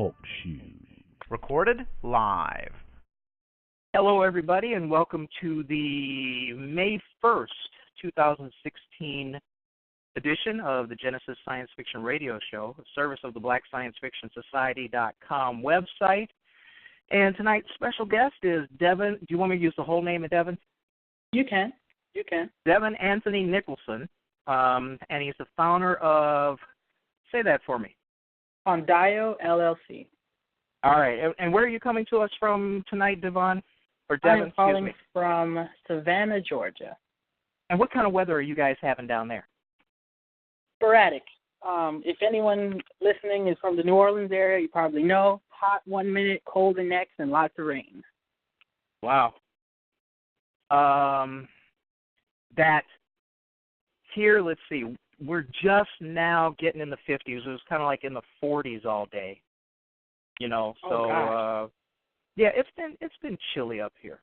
Talk Show. Recorded live. Hello, everybody, and welcome to the May 1st, 2016 edition of the Genesis Science Fiction Radio Show, a service of the BlackScienceFictionSociety.com website. And tonight's special guest is Devon. Do you want me to use the whole name of Devon? You can. You can. Devon Anthony Nicholson, and he's the founder of, say that for me. Ondio LLC. All right. And where are you coming to us from tonight, Devon? Or Devon, I'm calling from Savannah, Georgia. And what kind of weather are you guys having down there? Sporadic. If anyone listening is from the New Orleans area, you probably know. Hot 1 minute, cold the next, and lots of rain. Wow. That here, let's see, we're just now getting in the 50s. It was kind of like in the 40s all day, you know. So, yeah, it's been chilly up here.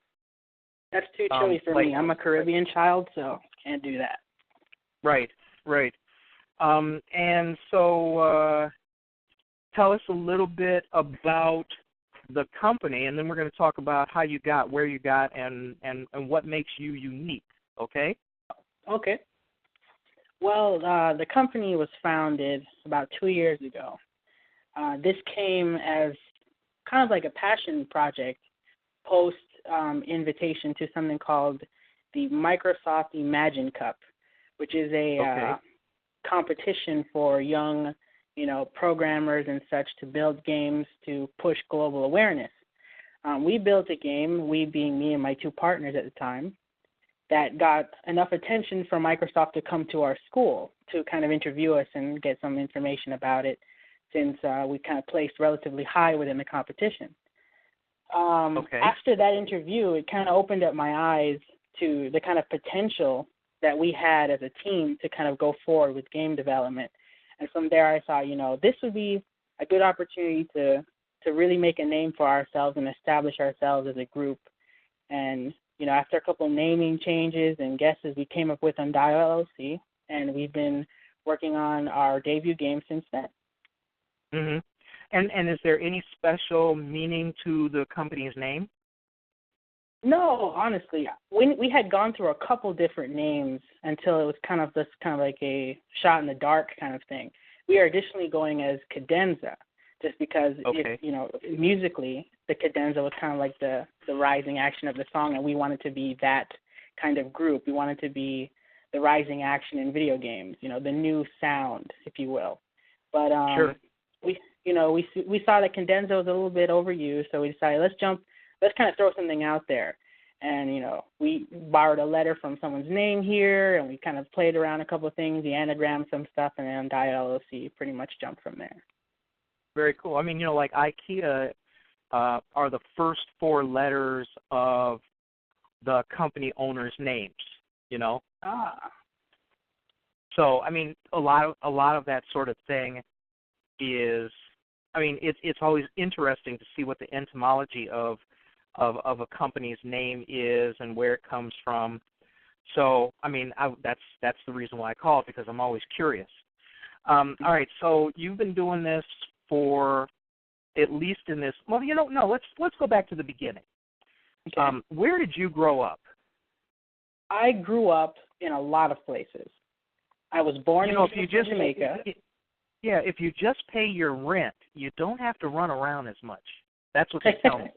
That's too chilly for me. I'm a Caribbean child, so can't do that. Right. And so tell us a little bit about the company, and then we're going to talk about how you got where you got and what makes you unique, okay? Okay. Well, the company was founded about 2 years ago. This came as kind of like a passion project post-invitation to something called the Microsoft Imagine Cup, which is a competition for young, programmers and such to build games to push global awareness. We built a game, we being me and my two partners at the time, that got enough attention for Microsoft to come to our school to kind of interview us and get some information about it, since we kind of placed relatively high within the competition. After that interview, it kind of opened up my eyes to the kind of potential that we had as a team to kind of go forward with game development. And from there I thought, this would be a good opportunity to really make a name for ourselves and establish ourselves as a group. And, after a couple of naming changes and guesses, we came up with Ondio LLC, and we've been working on our debut game since then. Mm-hmm. And is there any special meaning to the company's name? No, honestly, we had gone through a couple different names until it was kind of like a shot in the dark kind of thing. We are additionally going as Cadenza, just because musically the cadenza was kind of like the rising action of the song, and we wanted to be that kind of group. We wanted to be the rising action in video games, the new sound, if you will. But sure. We saw that cadenza was a little bit overused, so we decided let's kind of throw something out there. And, we borrowed a letter from someone's name here, and we kind of played around a couple of things, the anagram, some stuff, and then Ondio LLC pretty much jumped from there. Very cool. I mean, like IKEA are the first four letters of the company owner's names, So, I mean, a lot of that sort of thing is, it's always interesting to see what the etymology of a company's name is and where it comes from. So, that's the reason why I call it, because I'm always curious. All right, so you've been doing this for at least in this. Well, no. Let's go back to the beginning. Okay. Where did you grow up? I grew up in a lot of places. I was born in Jamaica. Yeah, if you just pay your rent, you don't have to run around as much. That's what they tell me.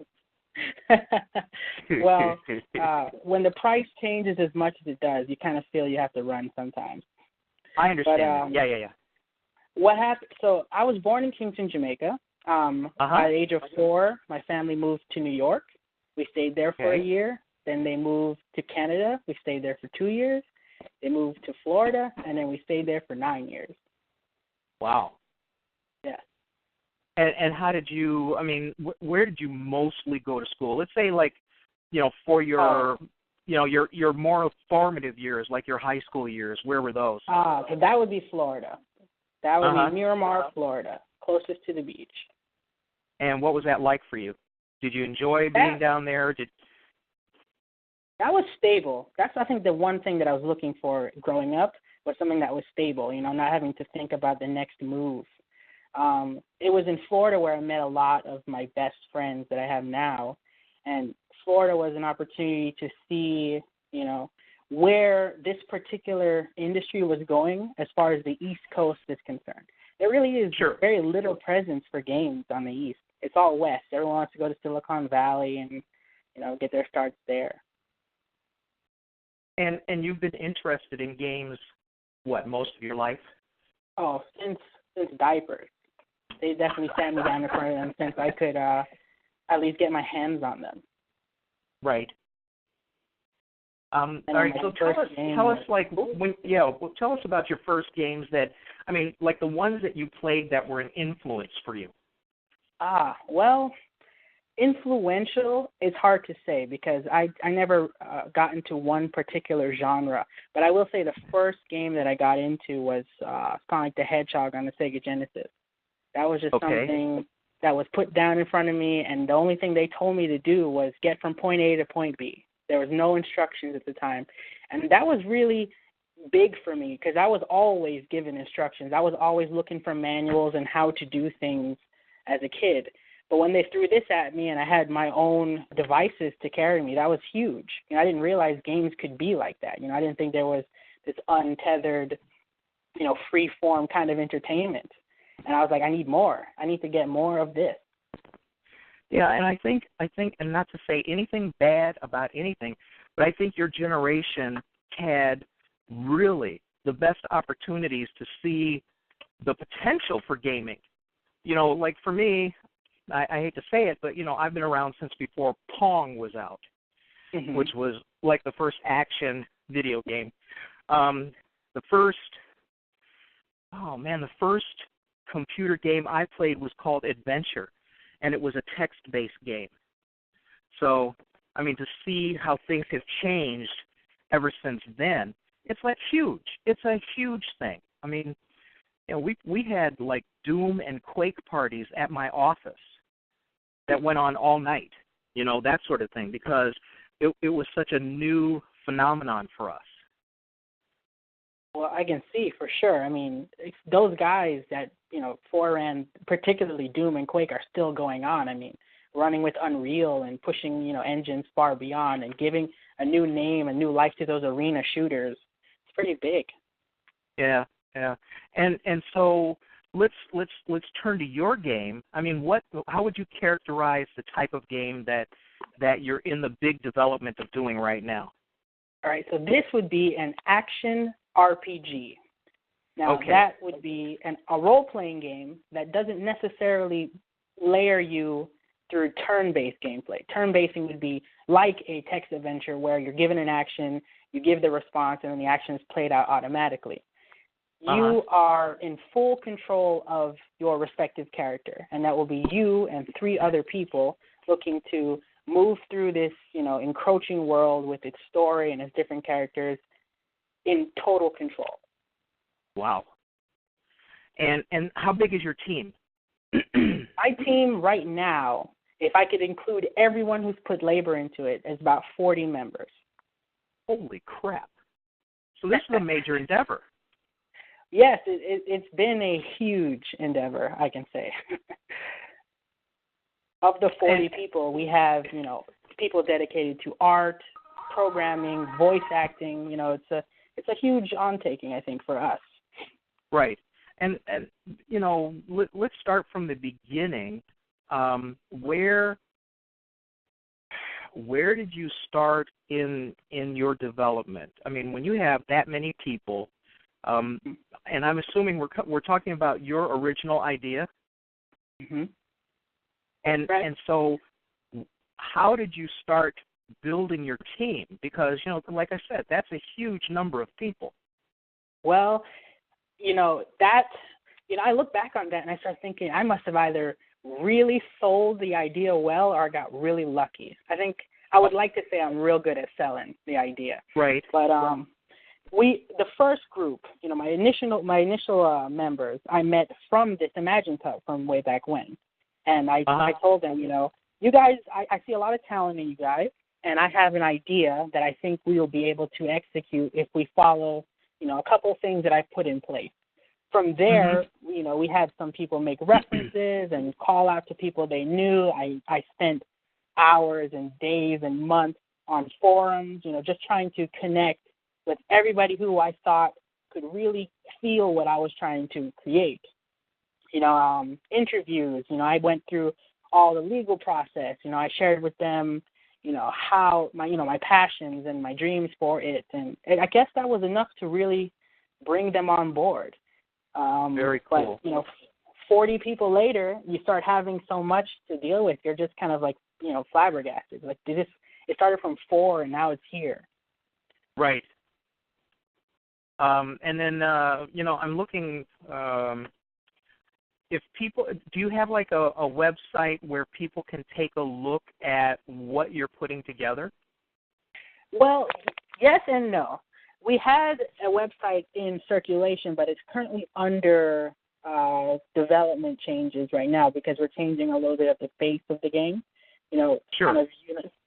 Well, when the price changes as much as it does, you kind of feel you have to run sometimes. I understand. Yeah. What happened? So I was born in Kingston, Jamaica. At the age of 4, my family moved to New York. We stayed there for a year. Then they moved to Canada. We stayed there for 2 years. They moved to Florida, and then we stayed there for 9 years. Wow. Yeah. And how did you? Where did you mostly go to school? Let's say, for your, your more formative years, like your high school years. Where were those? So that would be Florida. That would be Miramar, Florida, closest to the beach. And what was that like for you? Did you enjoy being down there? That was stable. That's, I think, the one thing that I was looking for growing up was something that was stable, not having to think about the next move. It was in Florida where I met a lot of my best friends that I have now, and Florida was an opportunity to see, you know, where this particular industry was going as far as the East Coast is concerned. There really is very little presence for games on the East. It's all West. Everyone wants to go to Silicon Valley and, you know, get their starts there. And you've been interested in games, what, most of your life? Oh, since diapers. They definitely sat me down in front of them since I could at least get my hands on them. Right. All right. So tell us about your first games that, I mean, like the ones that you played that were an influence for you. Well, influential is hard to say because I never got into one particular genre. But I will say the first game that I got into was Sonic the Hedgehog on the Sega Genesis. That was just something that was put down in front of me, and the only thing they told me to do was get from point A to point B. There was no instructions at the time. And that was really big for me because I was always given instructions. I was always looking for manuals and how to do things as a kid. But when they threw this at me and I had my own devices to carry me, that was huge. You know, I didn't realize games could be like that. You know, I didn't think there was this untethered, you know, free-form kind of entertainment. And I was like, I need more. I need to get more of this. Yeah, and I think, and not to say anything bad about anything, but I think your generation had really the best opportunities to see the potential for gaming. You know, like for me, I hate to say it, but, you know, I've been around since before Pong was out, which was like the first action video game. The first computer game I played was called Adventure, and it was a text-based game. So, I mean, to see how things have changed ever since then, it's like huge. It's a huge thing. I mean, you know, we had like Doom and Quake parties at my office that went on all night, you know, that sort of thing, because it was such a new phenomenon for us. Well, I can see for sure. I mean, those guys that, you know, foreran, particularly Doom and Quake, are still going on. I mean, running with Unreal and pushing, you know, engines far beyond and giving a new name, a new life to those arena shooters. It's pretty big. Yeah. And so let's turn to your game. I mean, how would you characterize the type of game that you're in the big development of doing right now? All right, so this would be an action RPG. Now, that would be a role-playing game that doesn't necessarily layer you through turn-based gameplay. Turn-basing would be like a text adventure where you're given an action, you give the response, and then the action is played out automatically. You are in full control of your respective character, and that will be you and 3 other people looking to move through this, you know, encroaching world with its story and its different characters in total control. Wow. And how big is your team? My team right now, if I could include everyone who's put labor into it, is about 40 members. Holy crap. So this is a major endeavor. Yes, it's been a huge endeavor, I can say. Of the 40 people, we have, you know, people dedicated to art, programming, voice acting. You know, it's a huge undertaking, I think, for us. Right. And you know, let's start from the beginning. Where did you start in your development? I mean, when you have that many people, and I'm assuming we're talking about your original idea. Mm-hmm. And so how did you start building your team? Because, you know, like I said, that's a huge number of people. Well, you know, I look back on that and I start thinking I must have either really sold the idea well or got really lucky. I think I would like to say I'm real good at selling the idea. Right. But the first group, you know, my initial members, I met from this Imagine Cup from way back when. And I told them, you know, you guys, I see a lot of talent in you guys, and I have an idea that I think we will be able to execute if we follow, you know, a couple of things that I've put in place. from there, we had some people make references and call out to people they knew. I spent hours and days and months on forums, just trying to connect with everybody who I thought could really feel what I was trying to create. Interviews, I went through all the legal process. I shared with them, how my passions and my dreams for it. And I guess that was enough to really bring them on board. Very cool. But, 40 people later, you start having so much to deal with. You're just kind of like, flabbergasted. Like, it started from 4 and now it's here. Right. And then, I'm looking, if people, do you have like a website where people can take a look at what you're putting together? Well, yes and no. We had a website in circulation, but it's currently under development changes right now because we're changing a little bit of the face of the game, Sure. kind of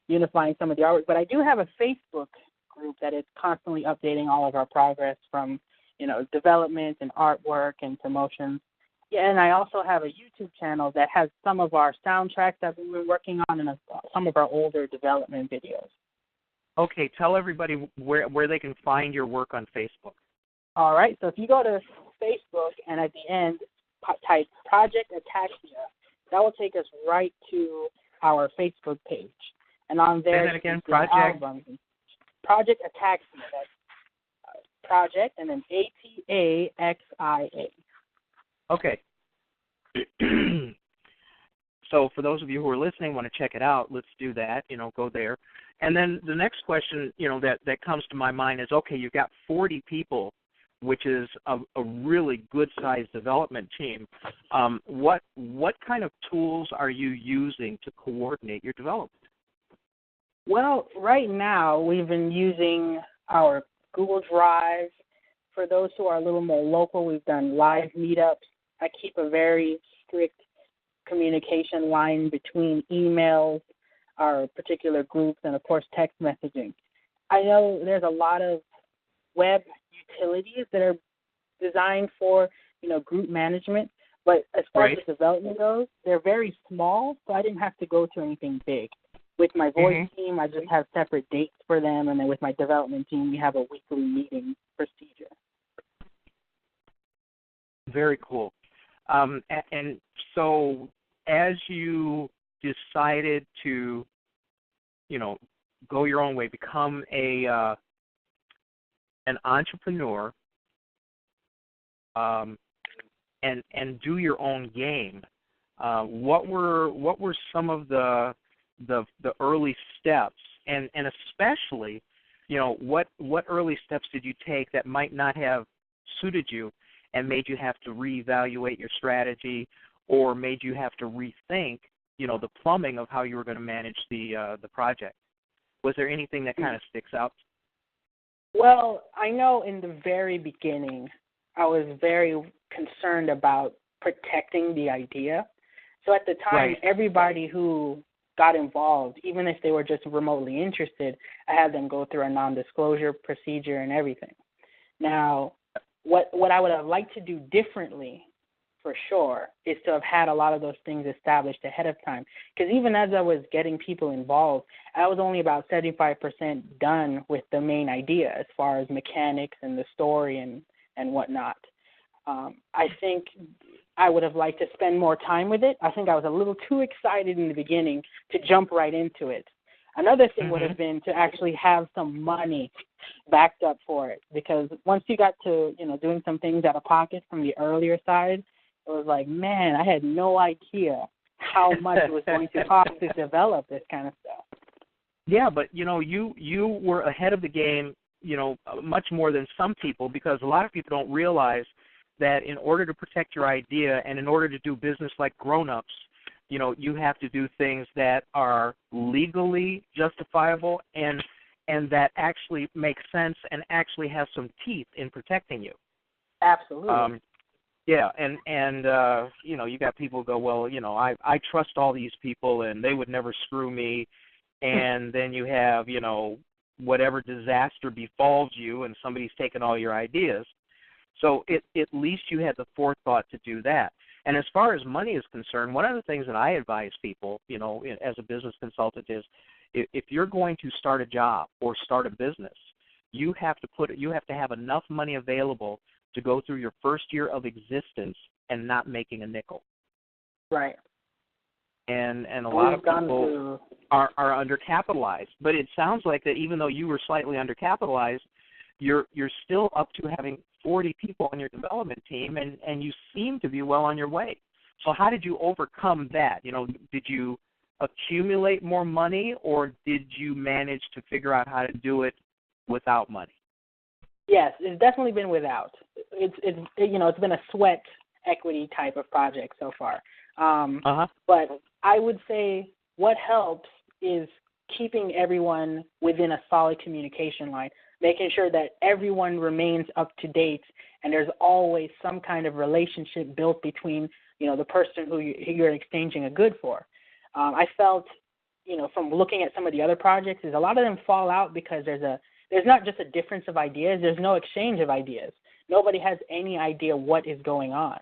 unifying some of the artwork. But I do have a Facebook group that is constantly updating all of our progress from, development and artwork and promotions. Yeah, and I also have a YouTube channel that has some of our soundtracks that we've been working on and some of our older development videos. Okay, tell everybody where they can find your work on Facebook. All right, so if you go to Facebook and at the end type Project ATAXIA, that will take us right to our Facebook page. And on there, say that again, Project ATAXIA. That's Project and then ATAXIA. Okay. So for those of you who are listening, want to check it out, let's do that, go there. And then the next question, that comes to my mind is, okay, you've got 40 people, which is a really good-sized development team. What kind of tools are you using to coordinate your development? Well, right now we've been using our Google Drive. For those who are a little more local, we've done live meetups. I keep a very strict communication line between emails, our particular groups, and, of course, text messaging. I know there's a lot of web utilities that are designed for, group management, but as far as the development goes, they're very small, so I didn't have to go to anything big. With my voice team, I just have separate dates for them, and then with my development team, we have a weekly meeting procedure. Very cool. And so as you decided to, go your own way, become an entrepreneur, and do your own game, what were some of the early steps, and especially, what early steps did you take that might not have suited you and made you have to reevaluate your strategy, or made you have to rethink, the plumbing of how you were going to manage the project? Was there anything that kind of sticks out? Well, I know in the very beginning, I was very concerned about protecting the idea. So at the time, everybody who got involved, even if they were just remotely interested, I had them go through a non-disclosure procedure and everything. Now, what I would have liked to do differently, for sure, is to have had a lot of those things established ahead of time. Because even as I was getting people involved, I was only about 75% done with the main idea as far as mechanics and the story and whatnot. I think I would have liked to spend more time with it. I think I was a little too excited in the beginning to jump right into it. Another thing would have been to actually have some money backed up for it, because once you got to, doing some things out of pocket from the earlier side, it was like, man, I had no idea how much it was going to cost to develop this kind of stuff. Yeah, but, you were ahead of the game, much more than some people, because a lot of people don't realize that in order to protect your idea and in order to do business like grown-ups, you have to do things that are legally justifiable and that actually make sense and actually have some teeth in protecting you. Absolutely. Yeah, and you got people go, well, I trust all these people and they would never screw me, and then you have, whatever disaster befalls you and somebody's taken all your ideas. So at least you had the forethought to do that. And as far as money is concerned, one of the things that I advise people, as a business consultant is if you're going to start a job or start a business, you have to have enough money available to go through your first year of existence and not making a nickel. Right. And a lot of people are undercapitalized. But it sounds like that even though you were slightly undercapitalized, you're still up to having 40 people on your development team, and you seem to be well on your way. So how did you overcome that? Did you accumulate more money, or did you manage to figure out how to do it without money? Yes, it's definitely been without. It's been a sweat equity type of project so far. But I would say what helps is keeping everyone within a solid communication line, making sure that everyone remains up to date, and there's always some kind of relationship built between, the person who you're exchanging a good for. I felt, from looking at some of the other projects, is a lot of them fall out because there's not just a difference of ideas, there's no exchange of ideas. Nobody has any idea what is going on.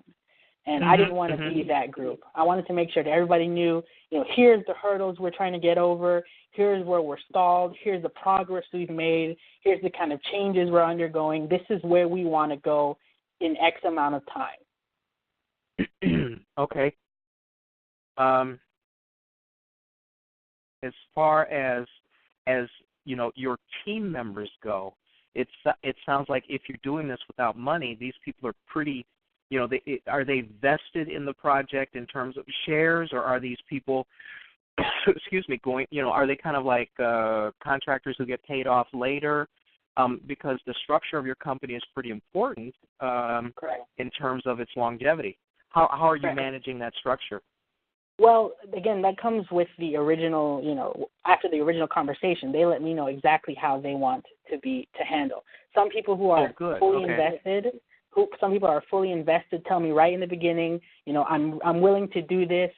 And I didn't want to be that group. I wanted to make sure that everybody knew, here's the hurdles we're trying to get over, here's where we're stalled, here's the progress we've made, here's the kind of changes we're undergoing, this is where we want to go in X amount of time. Okay. As far as your team members go, it sounds like if you're doing this without money, these people are pretty, are they vested in the project in terms of shares, or are these people, are they kind of like contractors who get paid off later? Because the structure of your company is pretty important in terms of its longevity. How are you managing that structure? Well, again, that comes with the original, after the original conversation, they let me know exactly how they want to handle. Some people who are fully invested, some people are fully invested tell me right in the beginning, I'm willing to do this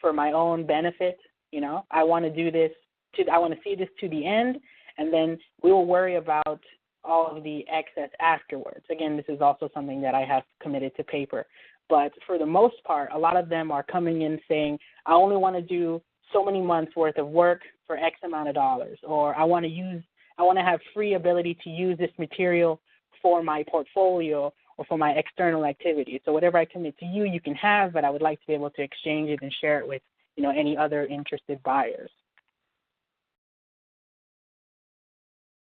for my own benefit. I want to do this, I want to see this to the end, and then we will worry about all of the excess afterwards. Again, this is also something that I have committed to paper. But for the most part, a lot of them are coming in saying, I only want to do so many months worth of work for X amount of dollars, or I want to have free ability to use this material for my portfolio or for my external activities. So whatever I commit to you, you can have, but I would like to be able to exchange it and share it with, any other interested buyers.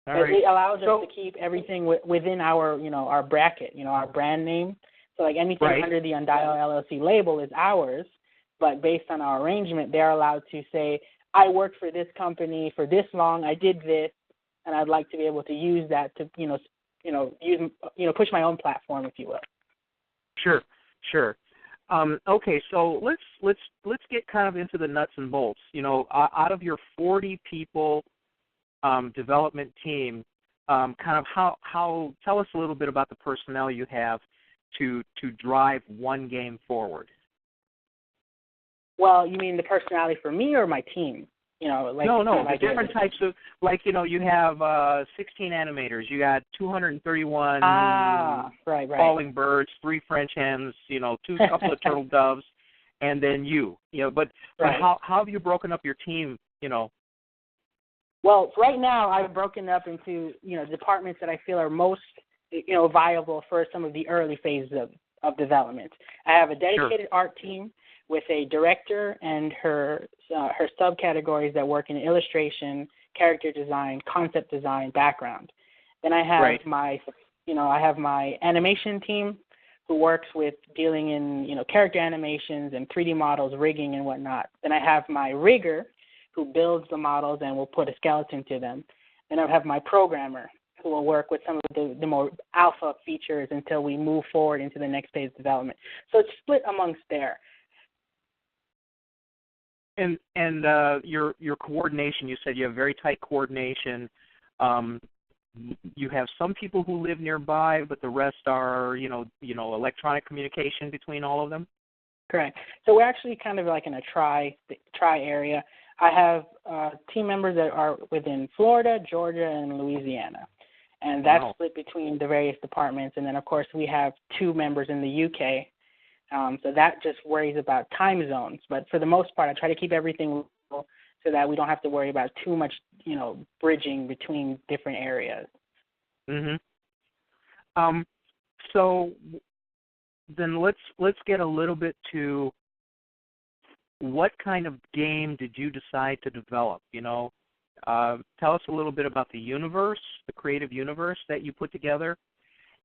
All right. It allows us to keep everything within our, our bracket, our brand name. So like anything under the Undial LLC label is ours, but based on our arrangement, they're allowed to say, I worked for this company for this long, I did this, and I'd like to be able to use that to, push my own platform, if you will. Sure. Okay, so let's get kind of into the nuts and bolts. Out of your 40 people development team, kind of how tell us a little bit about the personnel you have to drive one game forward. Well, you mean the personality for me or my team? No, the different types of, you have 16 animators, you got 231 falling birds, 3 French hens, 2 couple of turtle doves, and then you. But how have you broken up your team? Well, right now I've broken up into departments that I feel are most viable for some of the early phases of development. I have a dedicated art team with a director and her subcategories that work in illustration, character design, concept design, background. Then I have my animation team who works with dealing in character animations and 3D models, rigging and whatnot. Then I have my rigger who builds the models and will put a skeleton to them. Then I have my programmer who will work with some of the more alpha features until we move forward into the next phase of development. So it's split amongst there. And your coordination, you said you have very tight coordination. You have some people who live nearby, but the rest are, electronic communication between all of them? Correct. So we're actually kind of like in a tri area. I have team members that are within Florida, Georgia, and Louisiana. and that's split between the various departments. And then, of course, we have 2 members in the UK. So that just worries about time zones. But for the most part, I try to keep everything local so that we don't have to worry about too much, bridging between different areas. So then let's get a little bit to what kind of game did you decide to develop? Tell us a little bit about the universe, the creative universe that you put together,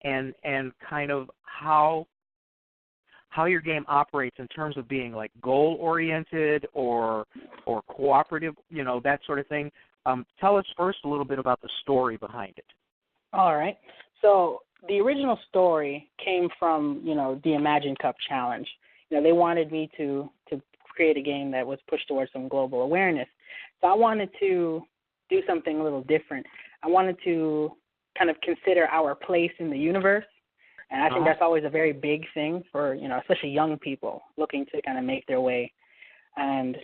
and kind of how your game operates in terms of being like goal-oriented or cooperative, that sort of thing. Tell us first a little bit about the story behind it. All right. So the original story came from, the Imagine Cup Challenge. They wanted me to create a game that was pushed towards some global awareness. So I wanted to do something a little different. I wanted to kind of consider our place in the universe. And I think that's always a very big thing for, especially young people looking to kind of make their way. And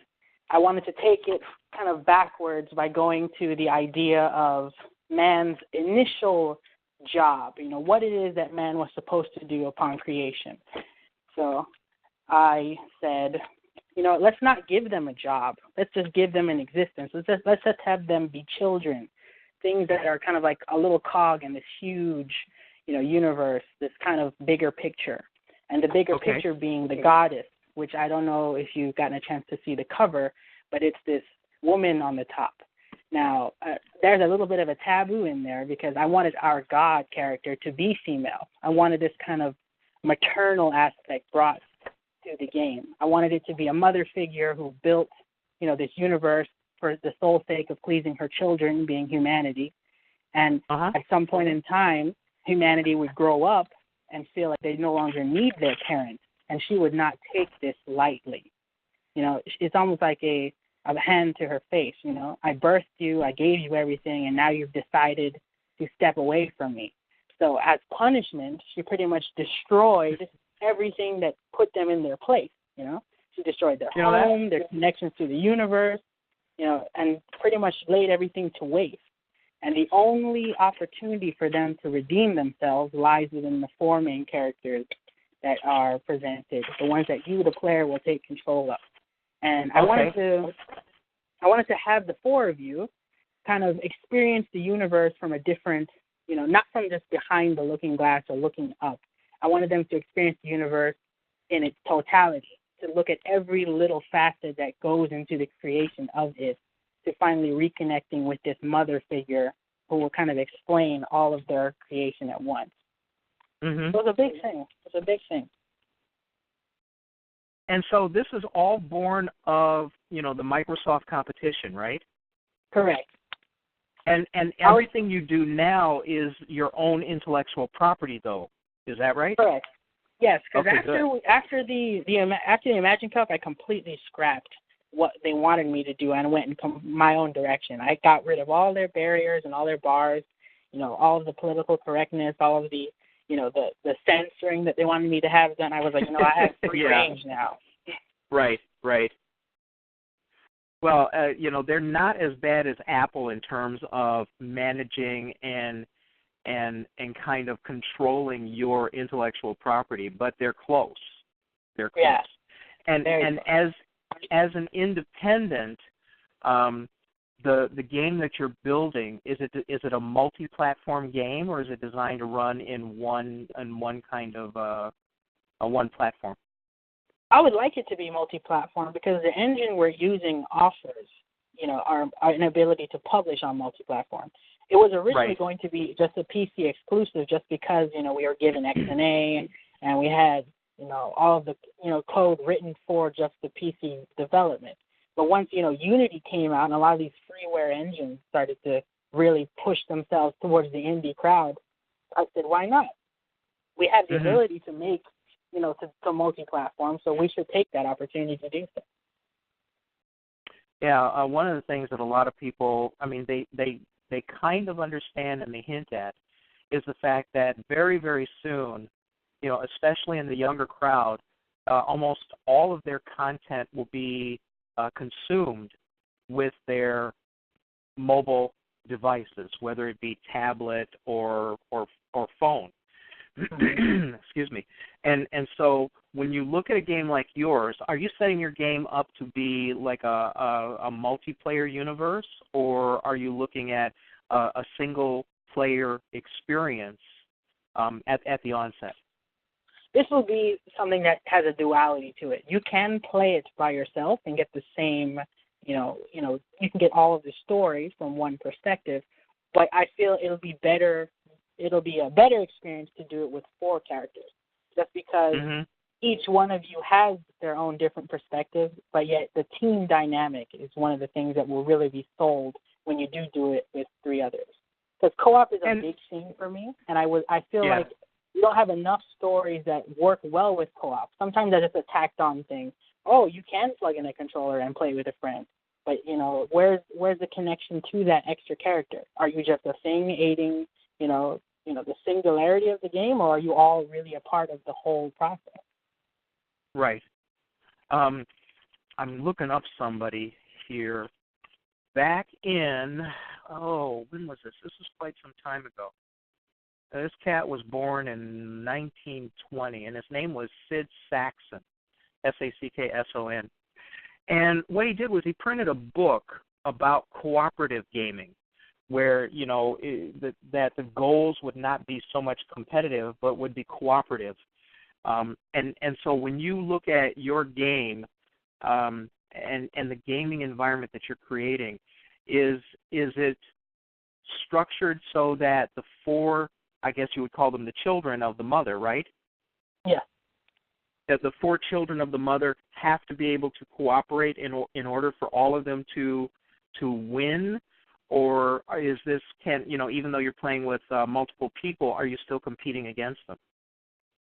I wanted to take it kind of backwards by going to the idea of man's initial job, what it is that man was supposed to do upon creation. So I said, let's not give them a job. Let's just give them an existence. Let's just have them be children, things that are kind of like a little cog in this huge, universe, this kind of bigger picture. And the bigger picture being the goddess, which I don't know if you've gotten a chance to see the cover, but it's this woman on the top. Now, there's a little bit of a taboo in there because I wanted our God character to be female. I wanted this kind of maternal aspect brought to the game. I wanted it to be a mother figure who built, this universe for the sole sake of pleasing her children, being humanity. And at some point in time, humanity would grow up and feel like they no longer need their parents, and she would not take this lightly. It's almost like a hand to her face. I birthed you, I gave you everything, and now you've decided to step away from me. So as punishment, she pretty much destroyed everything that put them in their place. She destroyed their home, their connections to the universe, and pretty much laid everything to waste. And the only opportunity for them to redeem themselves lies within the 4 main characters that are presented, the ones that you, the player, will take control of. And I wanted to have the 4 of you kind of experience the universe from a different, not from just behind the looking glass or looking up. I wanted them to experience the universe in its totality, to look at every little facet that goes into the creation of it, to finally reconnecting with this mother figure who will kind of explain all of their creation at once. So it was a big thing. It's a big thing. And so this is all born of, the Microsoft competition, right? Correct. And everything you do now is your own intellectual property, though. Is that right? Correct. Yes, because after the Imagine Cup, I completely scrapped what they wanted me to do and went in my own direction. I got rid of all their barriers and all their bars, all of the political correctness, all of the, the censoring that they wanted me to have done. I was like, I have free range now. Right. Well, they're not as bad as Apple in terms of managing and kind of controlling your intellectual property, but they're close. They're close. Yeah. And as an independent, the game that you're building, is it a multi-platform game, or is it designed to run in one kind of a one platform? I would like it to be multi-platform because the engine we're using offers, an ability to publish on multi-platform. It was originally going to be just a PC exclusive, just because we were given XNA and we had all of the code written for just the PC development. But once Unity came out and a lot of these freeware engines started to really push themselves towards the indie crowd, I said, why not? We have the ability to make to multi-platform, so we should take that opportunity to do so. Yeah, one of the things that a lot of people, they kind of understand and they hint at is the fact that very, very soon, especially in the younger crowd, almost all of their content will be consumed with their mobile devices, whether it be tablet or phone. Excuse me. And so when you look at a game like yours, are you setting your game up to be like a multiplayer universe, or are you looking at a single player experience at the onset? This will be something that has a duality to it. You can play it by yourself and get the same, you can get all of the story from one perspective, but I feel it'll be a better experience to do it with 4 characters, just because each one of you has their own different perspective, but yet the team dynamic is one of the things that will really be sold when you do it with 3 others. Because co-op is a big thing for me, and I feel like you don't have enough stories that work well with co-op. Sometimes that's just a tacked-on thing. Oh, you can plug in a controller and play with a friend, but where's the connection to that extra character? Are you just a thing aiding, the singularity of the game, or are you all really a part of the whole process? Right. I'm looking up somebody here. Back in, when was this? This was quite some time ago. This cat was born in 1920, and his name was Sid Sackson, Sackson. And what he did was he printed a book about cooperative gaming, where that the goals would not be so much competitive, but would be cooperative. And so when you look at your game and the gaming environment that you're creating, is it structured so that the 4, I guess you would call them the children of the mother, right? Yeah. That the 4 children of the mother have to be able to cooperate in order for all of them to win? Or is this, even though you're playing with multiple people, are you still competing against them?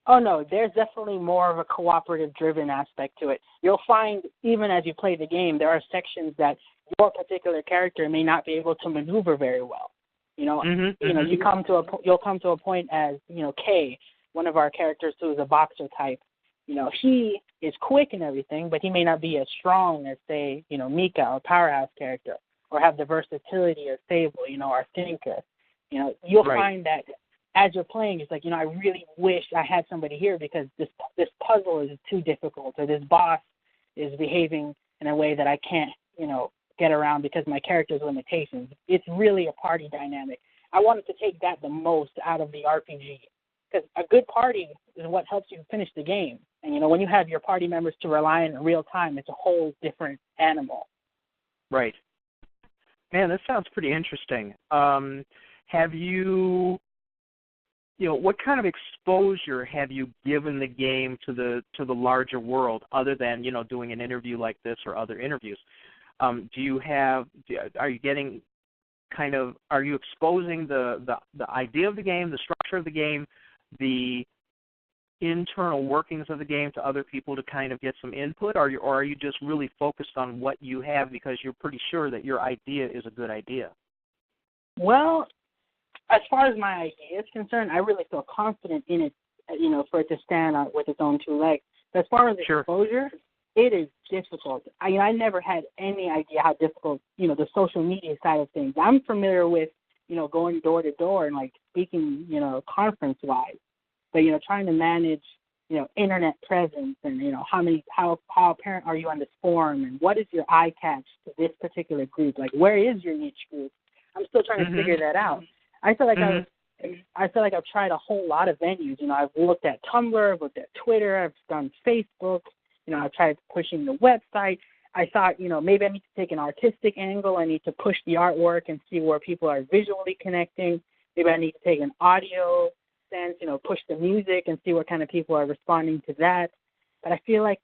Oh, no, there's definitely more of a cooperative-driven aspect to it. You'll find, even as you play the game, there are sections that your particular character may not be able to maneuver very well. You'll come to a point as, Kay, one of our characters who is a boxer type. He is quick and everything, but he may not be as strong as, say, Mika, our powerhouse character, or have the versatility of Sable, our thinker. You'll find that as you're playing, it's like, I really wish I had somebody here because this puzzle is too difficult, or this boss is behaving in a way that I can't, get around because my character's limitations. It's really a party dynamic. I wanted to take that the most out of the RPG, because a good party is what helps you finish the game. And, when you have your party members to rely on in real time, it's a whole different animal. Right. Man, this sounds pretty interesting. Have you, what kind of exposure have you given the game to the larger world, other than doing an interview like this or other interviews? Are you getting are you exposing the idea of the game, the structure of the game, the internal workings of the game to other people to kind of get some input, or are you just really focused on what you have because you're pretty sure that your idea is a good idea? Well, as far as my idea is concerned, I really feel confident in it, for it to stand on with its own 2 legs. But as far as exposure, it is difficult. I never had any idea how difficult, the social media side of things. I'm familiar with, going door to door and speaking, conference-wise. But, trying to manage, internet presence and, how apparent are you on this forum, and what is your eye catch to this particular group? Where is your niche group? I'm still trying to figure that out. I feel like I've tried a whole lot of venues. I've looked at Tumblr, I've looked at Twitter, I've done Facebook. I've tried pushing the website. I thought, maybe I need to take an artistic angle. I need to push the artwork and see where people are visually connecting. Maybe I need to take an audio sense, push the music and see what kind of people are responding to that. But I feel like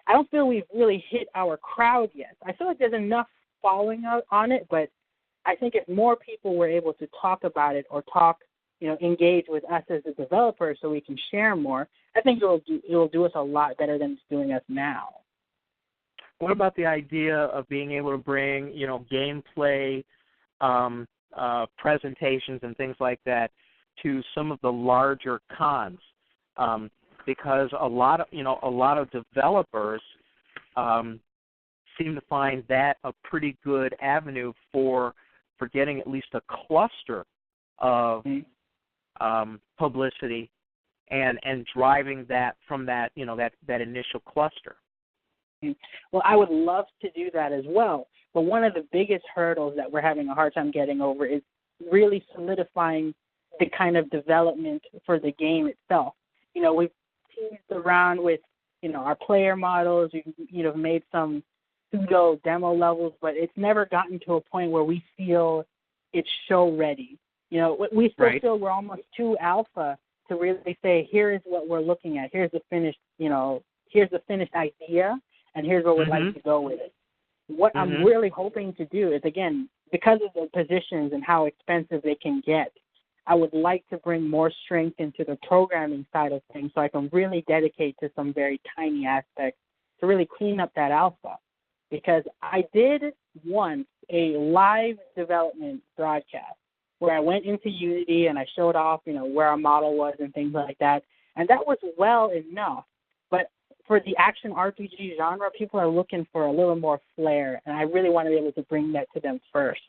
I don't feel we've really hit our crowd yet. I feel like there's enough following on it, but I think if more people were able to talk about it or engage with us as a developer so we can share more, I think it will do us a lot better than it's doing us now. What about the idea of being able to bring, gameplay presentations and things like that to some of the larger cons? Because a lot of developers seem to find that a pretty good avenue for for getting at least a cluster of publicity and driving that from that, that initial cluster. Well, I would love to do that as well. But one of the biggest hurdles that we're having a hard time getting over is really solidifying the kind of development for the game itself. We've teased around with, our player models. We've made some pseudo demo levels, but it's never gotten to a point where we feel it's show ready. We still feel we're almost too alpha to really say, here is what we're looking at. Here's the finished, here's the finished idea, and here's where we'd like to go with it. What I'm really hoping to do is, again, because of the positions and how expensive they can get, I would like to bring more strength into the programming side of things so I can really dedicate to some very tiny aspects to really clean up that alpha. Because I did once a live development broadcast where I went into Unity and I showed off, where our model was and things like that. And that was well enough. But for the action RPG genre, people are looking for a little more flair, and I really want to be able to bring that to them first.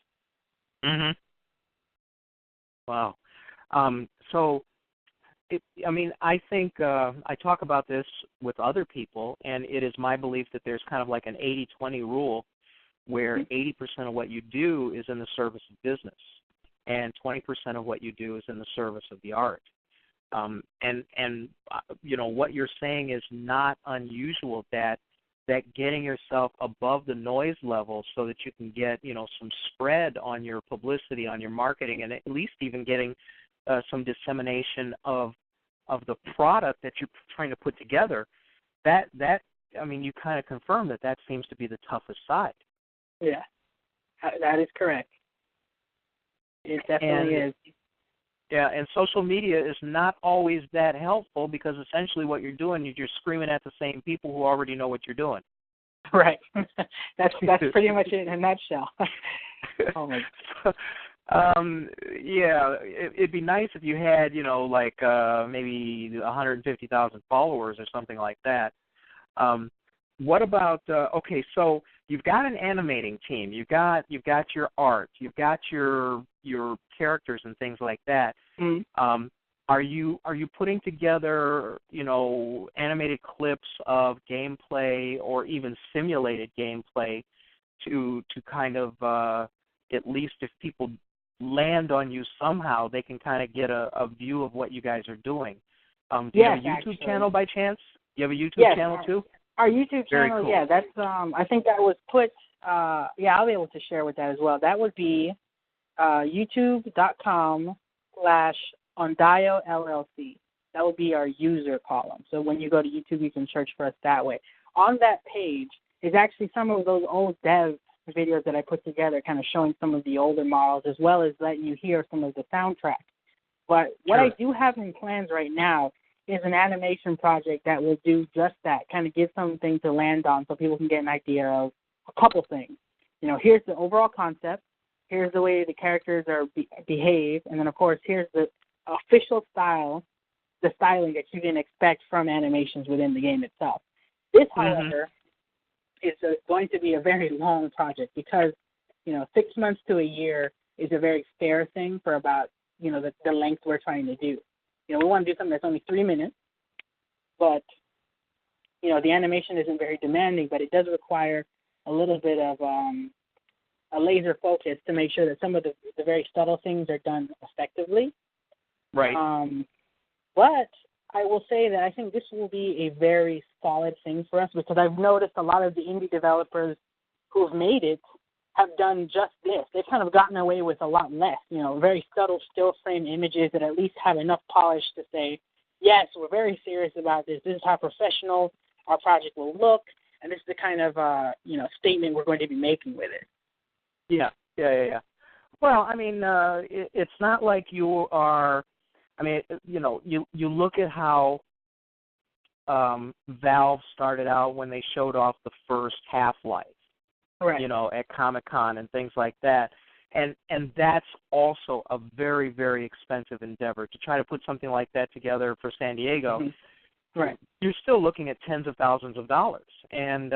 Wow. I think I talk about this with other people, and it is my belief that there's kind of like an 80-20 rule where 80% of what you do is in the service of business, and 20% of what you do is in the service of the art. What you're saying is not unusual, that getting yourself above the noise level so that you can get, some spread on your publicity, on your marketing, and at least even getting some dissemination of the product that you're trying to put together, you kind of confirm that seems to be the toughest side. Yeah, that is correct. It definitely is. Yeah, and social media is not always that helpful, because essentially what you're doing is you're screaming at the same people who already know what you're doing. Right. That's pretty much it in a nutshell. Oh my God. It'd be nice if you had, maybe 150,000 followers or something like that. What about so you've got an animating team, you've got your art, you've got your characters and things like that. Are you putting together, animated clips of gameplay or even simulated gameplay to kind of at least if people land on you somehow, they can kind of get a view of what you guys are doing? Do you have a YouTube channel by chance? You have a YouTube channel too? Our YouTube channel, cool. that's I think that was put. I'll be able to share with that as well. That would be youtube.com/Ondayo LLC. That would be our user column. So when you go to YouTube, you can search for us that way. On that page is actually some of those old dev videos that I put together, kind of showing some of the older models, as well as letting you hear some of the soundtrack. But what I do have in plans right now is an animation project that will do just that, kind of give something to land on so people can get an idea of a couple things. Here's the overall concept, here's the way the characters are behave, and then, of course, here's the official style, the styling that you can expect from animations within the game itself. This, however, is going to be a very long project because, 6 months to a year is a very fair thing for about, the length we're trying to do. We want to do something that's only 3 minutes, but, the animation isn't very demanding, but it does require a little bit of a laser focus to make sure that some of the very subtle things are done effectively. Right. But I will say that I think this will be a very solid thing for us, because I've noticed a lot of the indie developers who have made it have done just this. They've kind of gotten away with a lot less, very subtle still frame images that at least have enough polish to say, yes, we're very serious about this. This is how professional our project will look, and this is the kind of, statement we're going to be making with it. Yeah. Well, it's not like you are, you look at how Valve started out when they showed off the first Half-Life. Right. At Comic-Con and things like that. And that's also a very, very expensive endeavor. To try to put something like that together for San Diego, Right. You're still looking at tens of thousands of dollars. And,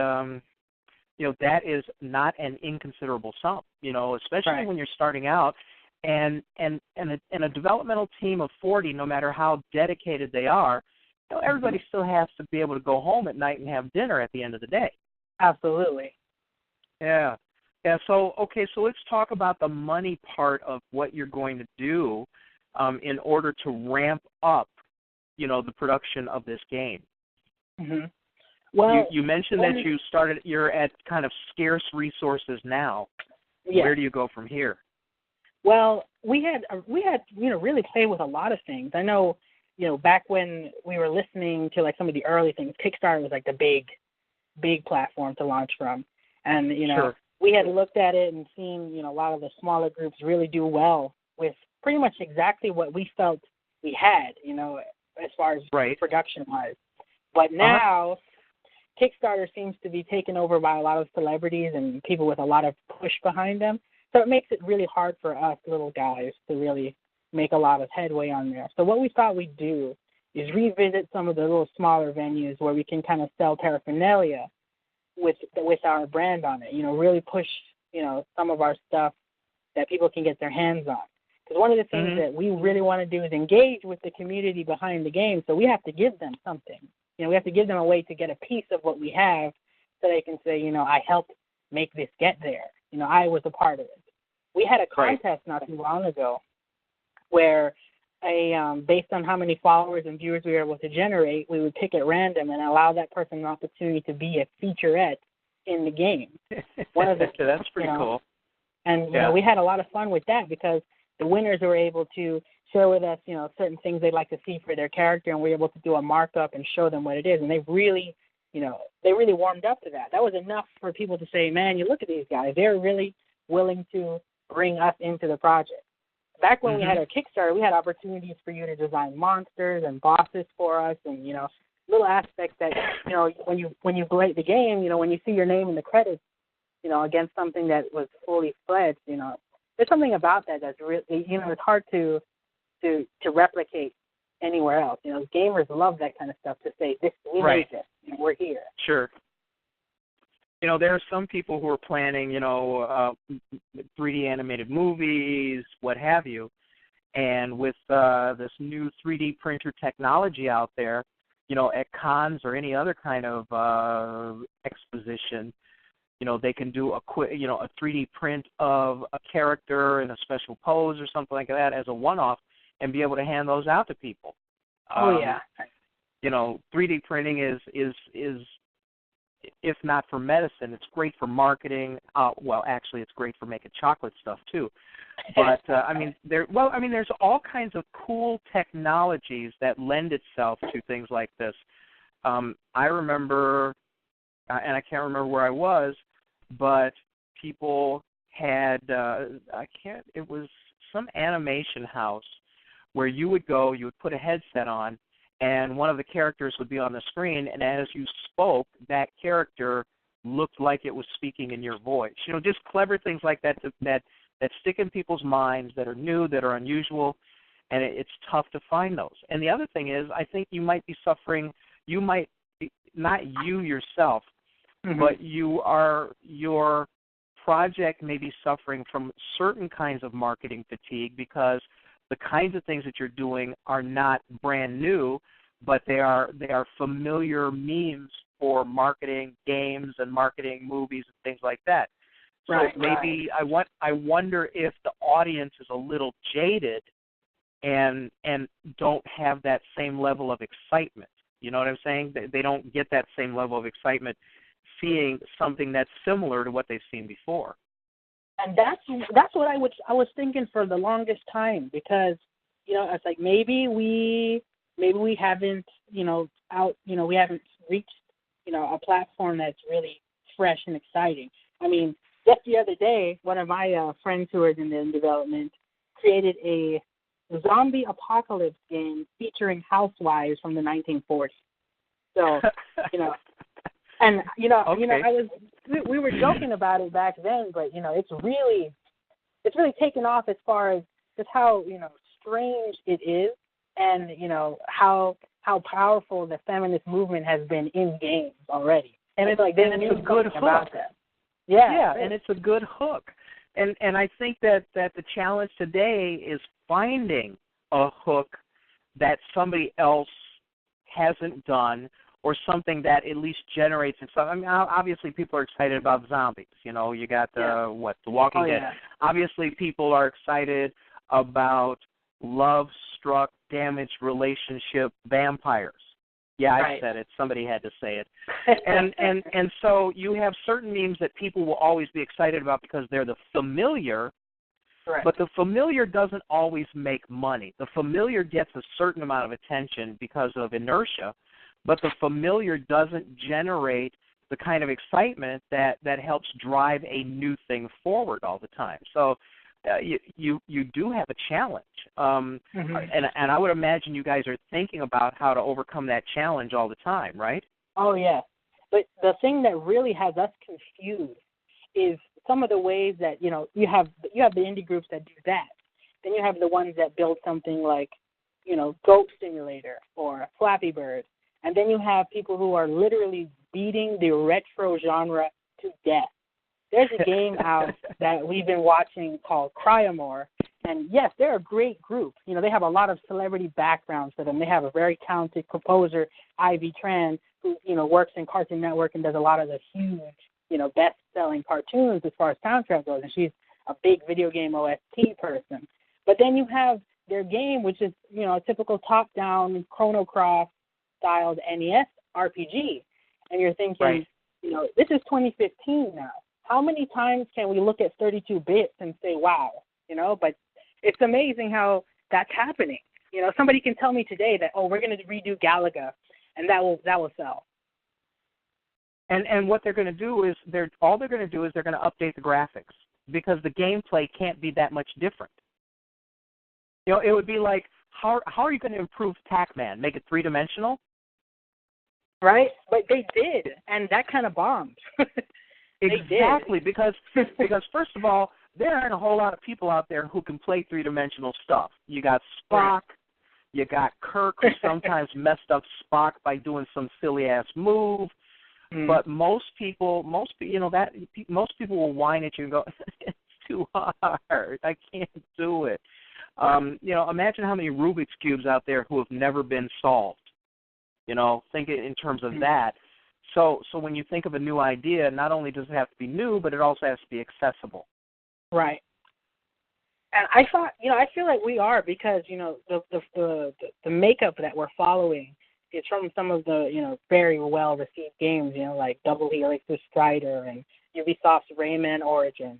that is not an inconsiderable sum, especially Right. when you're starting out. And a developmental team of 40, no matter how dedicated they are, everybody still has to be able to go home at night and have dinner at the end of the day. Absolutely. Yeah. Yeah, so let's talk about the money part of what you're going to do in order to ramp up, the production of this game. Mm-hmm. Well, you mentioned that you're at kind of scarce resources now. Yeah. Where do you go from here? Well, we had really played with a lot of things. I know, back when we were listening to like some of the early things, Kickstarter was like the big platform to launch from. And, Sure. we had looked at it and seen, a lot of the smaller groups really do well with pretty much exactly what we felt we had, as far as right. production-wise. But now, Kickstarter seems to be taken over by a lot of celebrities and people with a lot of push behind them. So it makes it really hard for us little guys to really make a lot of headway on there. So what we thought we'd do is revisit some of the little smaller venues where we can kind of sell paraphernalia with our brand on it, really push, some of our stuff that people can get their hands on. Because one of the things that we really want to do is engage with the community behind the game, so we have to give them something. We have to give them a way to get a piece of what we have so they can say, I helped make this get there. I was a part of it. We had a contest not too long ago where based on how many followers and viewers we were able to generate, we would pick at random and allow that person an opportunity to be a featurette in the game. That's pretty cool. And we had a lot of fun with that because the winners were able to share with us, certain things they'd like to see for their character, and we were able to do a markup and show them what it is. And they really warmed up to that. That was enough for people to say, man, you look at these guys. They're really willing to bring us into the project. Back when we had our Kickstarter, we had opportunities for you to design monsters and bosses for us and, little aspects that, when you play the game, when you see your name in the credits, against something that was fully fledged, there's something about that that's really, it's hard to replicate anywhere else. Gamers love that kind of stuff to say, we made this, we're here. Sure. There are some people who are planning, 3D animated movies, what have you, and with this new 3D printer technology out there, at cons or any other kind of exposition, they can do a 3D print of a character in a special pose or something like that as a one-off and be able to hand those out to people. 3D printing is if not for medicine, it's great for marketing. Well, actually, it's great for making chocolate stuff too. But there's all kinds of cool technologies that lend itself to things like this. I remember, and I can't remember where I was, but people had it was some animation house where you would go, you would put a headset on, and one of the characters would be on the screen, and as you spoke, that character looked like it was speaking in your voice. Just clever things like that that stick in people's minds, that are new, that are unusual, and it's tough to find those. And the other thing is, I think you might be suffering, not you yourself, but your project may be suffering from certain kinds of marketing fatigue because the kinds of things that you're doing are not brand new, but they are familiar means for marketing games and marketing movies and things like that. So maybe I wonder if the audience is a little jaded and don't have that same level of excitement. You know what I'm saying? They don't get that same level of excitement seeing something that's similar to what they've seen before. And that's what I was thinking for the longest time, because it's like maybe we haven't we haven't reached a platform that's really fresh and exciting. I mean, just the other day, one of my friends who is in development created a zombie apocalypse game featuring housewives from the 1940s. So and we were joking about it back then, but it's really taken off as far as just how strange it is, and how powerful the feminist movement has been in games already. And it's like they knew something about that. Yeah, and it's a good hook. And I think that the challenge today is finding a hook that somebody else hasn't done, or something that at least generates itself. I mean, obviously people are excited about zombies. You know, you got The Walking Dead. Yeah. Obviously people are excited about love-struck, damaged relationship vampires. Yeah, I said it. Somebody had to say it. And so you have certain memes that people will always be excited about because they're the familiar. Right. But the familiar doesn't always make money. The familiar gets a certain amount of attention because of inertia, but the familiar doesn't generate the kind of excitement that helps drive a new thing forward all the time. So you do have a challenge, and I would imagine you guys are thinking about how to overcome that challenge all the time, right? Oh yeah, but the thing that really has us confused is some of the ways that, you know, you have the indie groups that do that. Then you have the ones that build something like, you know, Goat Simulator or Flappy Bird. And then you have people who are literally beating the retro genre to death. There's a game out that we've been watching called Cryamore. And yes, they're a great group. You know, they have a lot of celebrity backgrounds for them. They have a very talented composer, Ivy Tran, who, you know, works in Cartoon Network and does a lot of the huge, you know, best-selling cartoons as far as soundtrack goes. And she's a big video game OST person. But then you have their game, which is, you know, a typical top-down Chrono Cross-styled NES RPG. And you're thinking, you know, this is 2015 now. How many times can we look at 32 bits and say, wow, you know? But it's amazing how that's happening. You know, somebody can tell me today that, oh, we're going to redo Galaga, and that will sell. And what they're going to do is they're going to update the graphics, because the gameplay can't be that much different. You know, it would be like, how are you going to improve Pac-Man? Make it three-dimensional? Right? But they did, and that kind of bombed. Exactly, because first of all, there aren't a whole lot of people out there who can play three-dimensional stuff. You got Spock, you got Kirk, who sometimes messed up Spock by doing some silly-ass move. But most people will whine at you and go, it's too hard. I can't do it. You know, imagine how many Rubik's Cubes out there who have never been solved. You know, think it in terms of that. So when you think of a new idea, not only does it have to be new, but it also has to be accessible. Right. And I thought, you know, I feel like we are, because, you know, the makeup that we're following is from some of the, you know, very well received games, you know, like Double Helix's Strider and Ubisoft's Rayman Origins.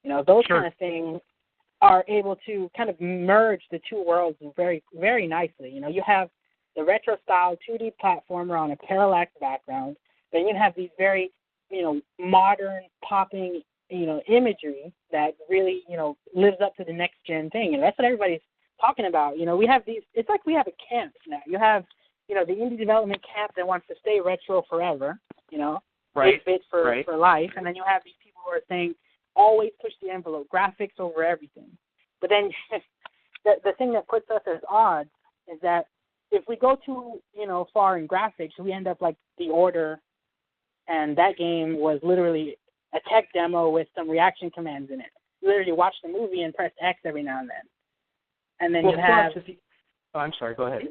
You know, those kind of things are able to kind of merge the two worlds very, very nicely. You know, you have the retro style 2D platformer on a parallax background. Then you have these very, you know, modern popping, you know, imagery that really, you know, lives up to the next gen thing. And that's what everybody's talking about. You know, we have these, it's like we have a camp now. You have, you know, the indie development camp that wants to stay retro forever, you know, 8-bit for life. And then you have these people who are saying, always push the envelope, graphics over everything. But then the thing that puts us as odds is that if we go too, you know, far in graphics, we end up like The Order, and that game was literally a tech demo with some reaction commands in it. You literally watch the movie and press X every now and then. And then you have... Oh, I'm sorry, go ahead.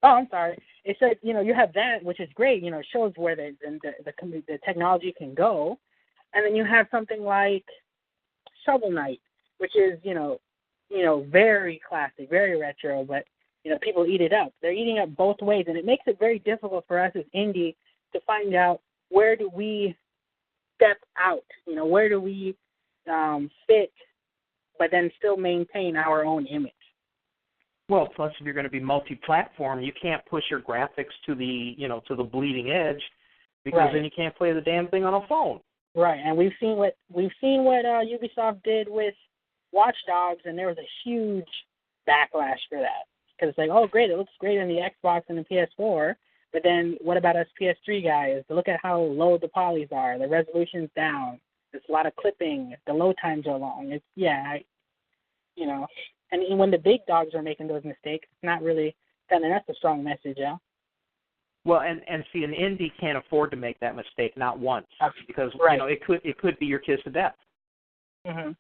Oh, I'm sorry. It said, you know, you have that, which is great, you know, it shows where the technology can go. And then you have something like Shovel Knight, which is, you know, very classic, very retro, but, you know, people eat it up. They're eating up both ways, and it makes it very difficult for us as indie to find out where do we step out, you know, where do we fit, but then still maintain our own image. Well, plus if you're going to be multi-platform, you can't push your graphics to the, you know, to the bleeding edge, because then you can't play the damn thing on a phone. Right, and we've seen what Ubisoft did with Watch Dogs, and there was a huge backlash for that. Because it's like, oh, great, it looks great on the Xbox and the PS4, but then what about us PS3 guys? Look at how low the polys are. The resolution's down. There's a lot of clipping. The load times are long. It's, you know. And when the big dogs are making those mistakes, it's not really sending us a strong message, yeah? Well, and see, an indie can't afford to make that mistake, not once, because right. it could be your kiss to death. Mm-hmm.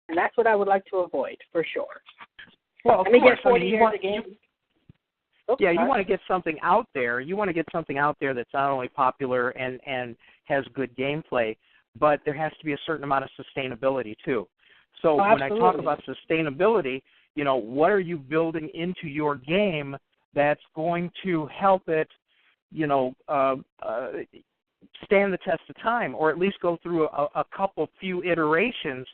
And that's what I would like to avoid, for sure. Well, of course. Get 40 years a game. You want to get something out there. You want to get something out there that's not only popular and has good gameplay, but there has to be a certain amount of sustainability too. So when I talk about sustainability, what are you building into your game that's going to help it, stand the test of time, or at least go through a few iterations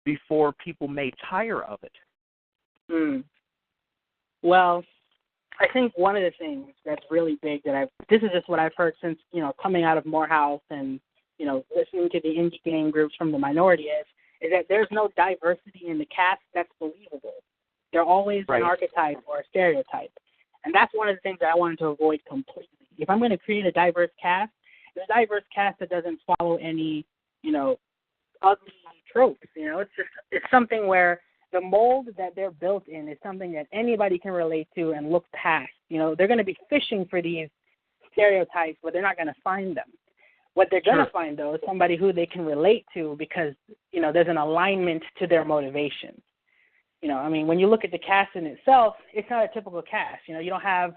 before people may tire of it? Well, I think one of the things that's really big this is just what I've heard since, coming out of Morehouse and, listening to the indie game groups from the minority is that there's no diversity in the cast that's believable. They're always an archetype or a stereotype. And that's one of the things that I wanted to avoid completely. If I'm going to create a diverse cast, it's a diverse cast that doesn't follow any, ugly tropes. It's something where the mold that they're built in is something that anybody can relate to and look past. They're going to be fishing for these stereotypes, but they're not going to find them. What they're going to find, though, is somebody who they can relate to because, there's an alignment to their motivation. When you look at the cast in itself, it's not a typical cast. You don't have,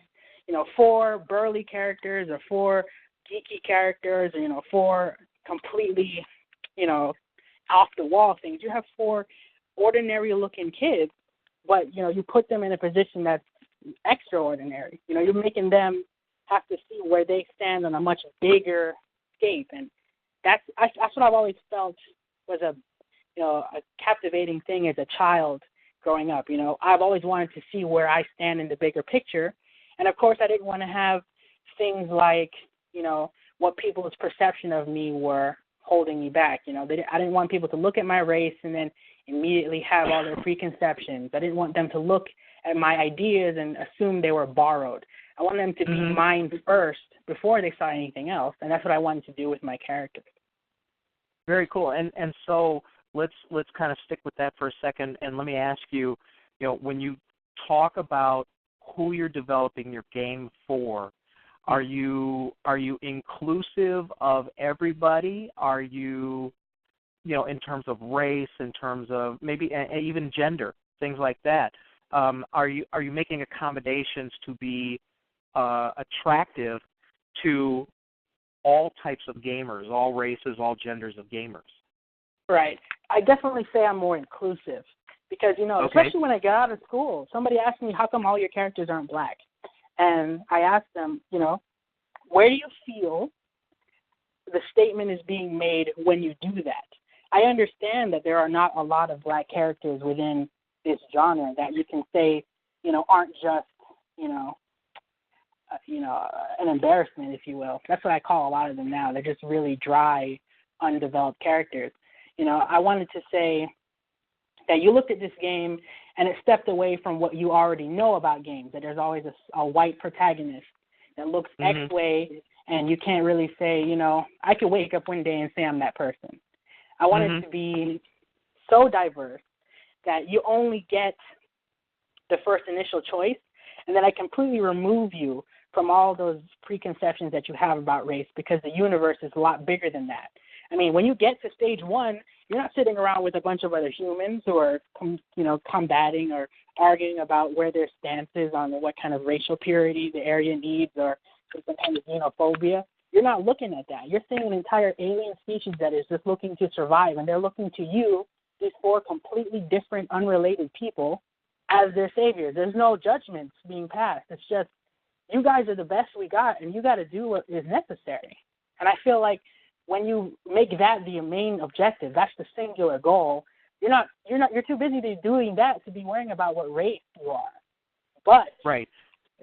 4 burly characters or 4 geeky characters or, 4 completely, off-the-wall things. You have 4 ordinary-looking kids, but, you put them in a position that's extraordinary. You're making them have to see where they stand on a much bigger scape, and that's what I've always felt was a captivating thing as a child growing up. I've always wanted to see where I stand in the bigger picture, and of course I didn't want to have things like, what people's perception of me were holding me back. I didn't want people to look at my race and then immediately have all their preconceptions. I didn't want them to look at my ideas and assume they were borrowed. I wanted them to be mine first before they saw anything else, and that's what I wanted to do with my character. Very cool. And so let's kind of stick with that for a second, and let me ask you, when you talk about who you're developing your game for, are you inclusive of everybody? Are you, in terms of race, in terms of maybe even gender, things like that? Are you making accommodations to be attractive to all types of gamers, all races, all genders of gamers? Right. I definitely say I'm more inclusive because, especially when I got out of school, somebody asked me, how come all your characters aren't black? And I asked them, where do you feel the statement is being made when you do that? I understand that there are not a lot of black characters within this genre that you can say, aren't just, an embarrassment, if you will. That's what I call a lot of them now. They're just really dry, undeveloped characters. I wanted to say that you looked at this game and it stepped away from what you already know about games, that there's always a white protagonist that looks X way, and you can't really say, I could wake up one day and say I'm that person. I want it to be so diverse that you only get the first initial choice, and then I completely remove you from all those preconceptions that you have about race because the universe is a lot bigger than that. When you get to stage 1, you're not sitting around with a bunch of other humans who are, combating or arguing about where their stance is on what kind of racial purity the area needs or some kind of xenophobia. You're not looking at that. You're seeing an entire alien species that is just looking to survive, and they're looking to you, these 4 completely different, unrelated people, as their saviors. There's no judgments being passed. It's just, you guys are the best we got, and you got to do what is necessary. And I feel like when you make that the main objective, that's the singular goal. You're too busy doing that to be worrying about what race you are. But the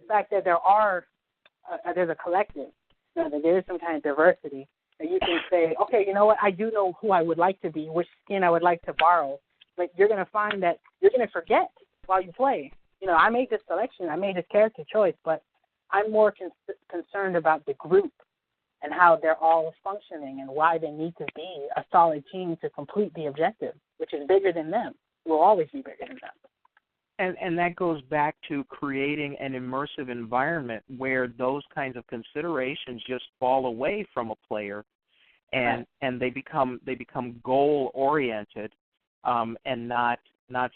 fact that there's a collective, that there is some kind of diversity, that you can say, okay, you know what, I do know who I would like to be, which skin I would like to borrow. But you're going to find that you're going to forget while you play. I made this selection, I made this character choice, but I'm more concerned about the group and how they're all functioning and why they need to be a solid team to complete the objective, which is bigger than them. It will always be bigger than them. And that goes back to creating an immersive environment where those kinds of considerations just fall away from a player, and they become goal oriented, and not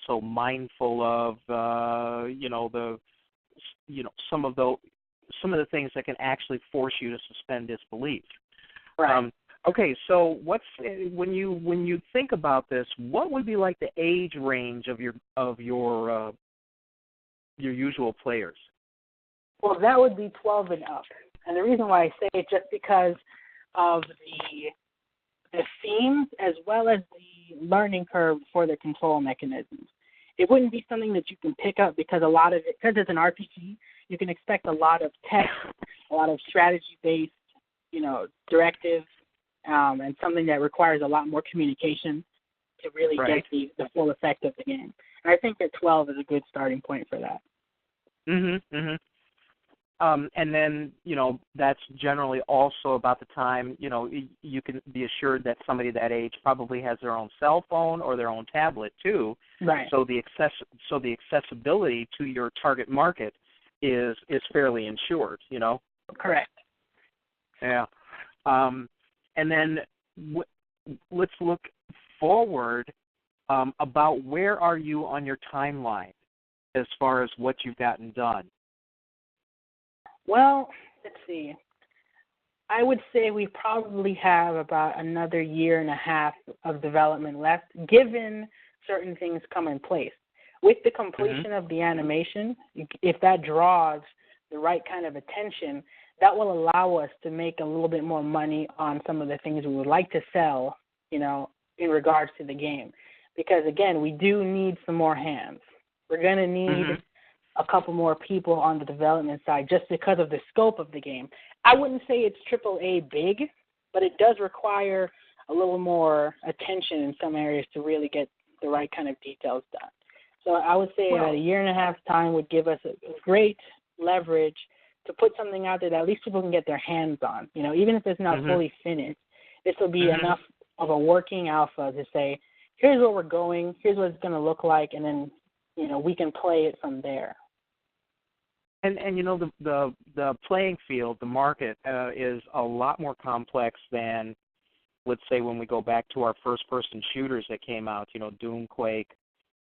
so mindful of some of the things that can actually force you to suspend disbelief. Right. Okay, so when you think about this, what would be like the age range of your usual players? Well, that would be 12 and up, and the reason why I say it just because of the themes as well as the learning curve for the control mechanisms. It wouldn't be something that you can pick up because a lot of it, because it's an RPG, you can expect a lot of text, a lot of strategy-based, directives, and something that requires a lot more communication to really get the full effect of the game. And I think that 12 is a good starting point for that. And then, that's generally also about the time, you can be assured that somebody that age probably has their own cell phone or their own tablet too. Right. So the accessibility to your target market is fairly ensured, Correct. Yeah. And then let's look forward about where are you on your timeline as far as what you've gotten done? Well, let's see. I would say we probably have about another year and a half of development left, given certain things come in place. With the completion of the animation, if that draws the right kind of attention, that will allow us to make a little bit more money on some of the things we would like to sell, in regards to the game. Because, again, we do need some more hands. We're going to need a couple more people on the development side just because of the scope of the game. I wouldn't say it's AAA big, but it does require a little more attention in some areas to really get the right kind of details done. So I would say that a year and a half time would give us a great leverage to put something out there that at least people can get their hands on. Even if it's not fully finished, this will be enough of a working alpha to say, here's where we're going, here's what it's going to look like, and then, we can play it from there. And the playing field, the market, is a lot more complex than, let's say, when we go back to our first-person shooters that came out, Doom, Quake,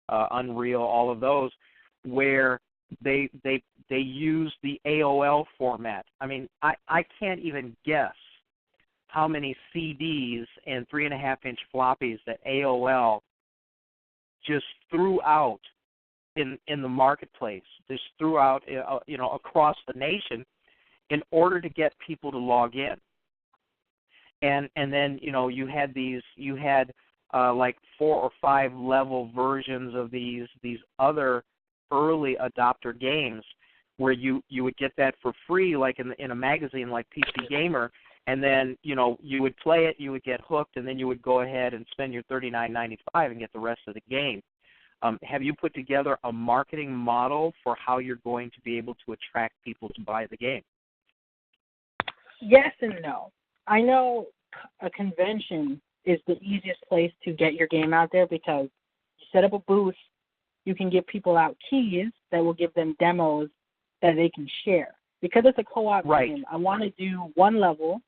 Unreal, all of those, where they use the AOL format. I mean, I can't even guess how many CDs and 3.5-inch floppies that AOL just threw out in the marketplace, just threw out across the nation in order to get people to log in. And then you had like 4 or 5 level versions of these other early adopter games where you would get that for free, like in a magazine like PC Gamer, and then you would play it, you would get hooked, and then you would go ahead and spend your $39.95 and get the rest of the game. Have you put together a marketing model for how you're going to be able to attract people to buy the game? Yes and no. I know a convention is the easiest place to get your game out there because you set up a booth, you can give people out keys that will give them demos that they can share. Because it's a co-op game, I want to do one level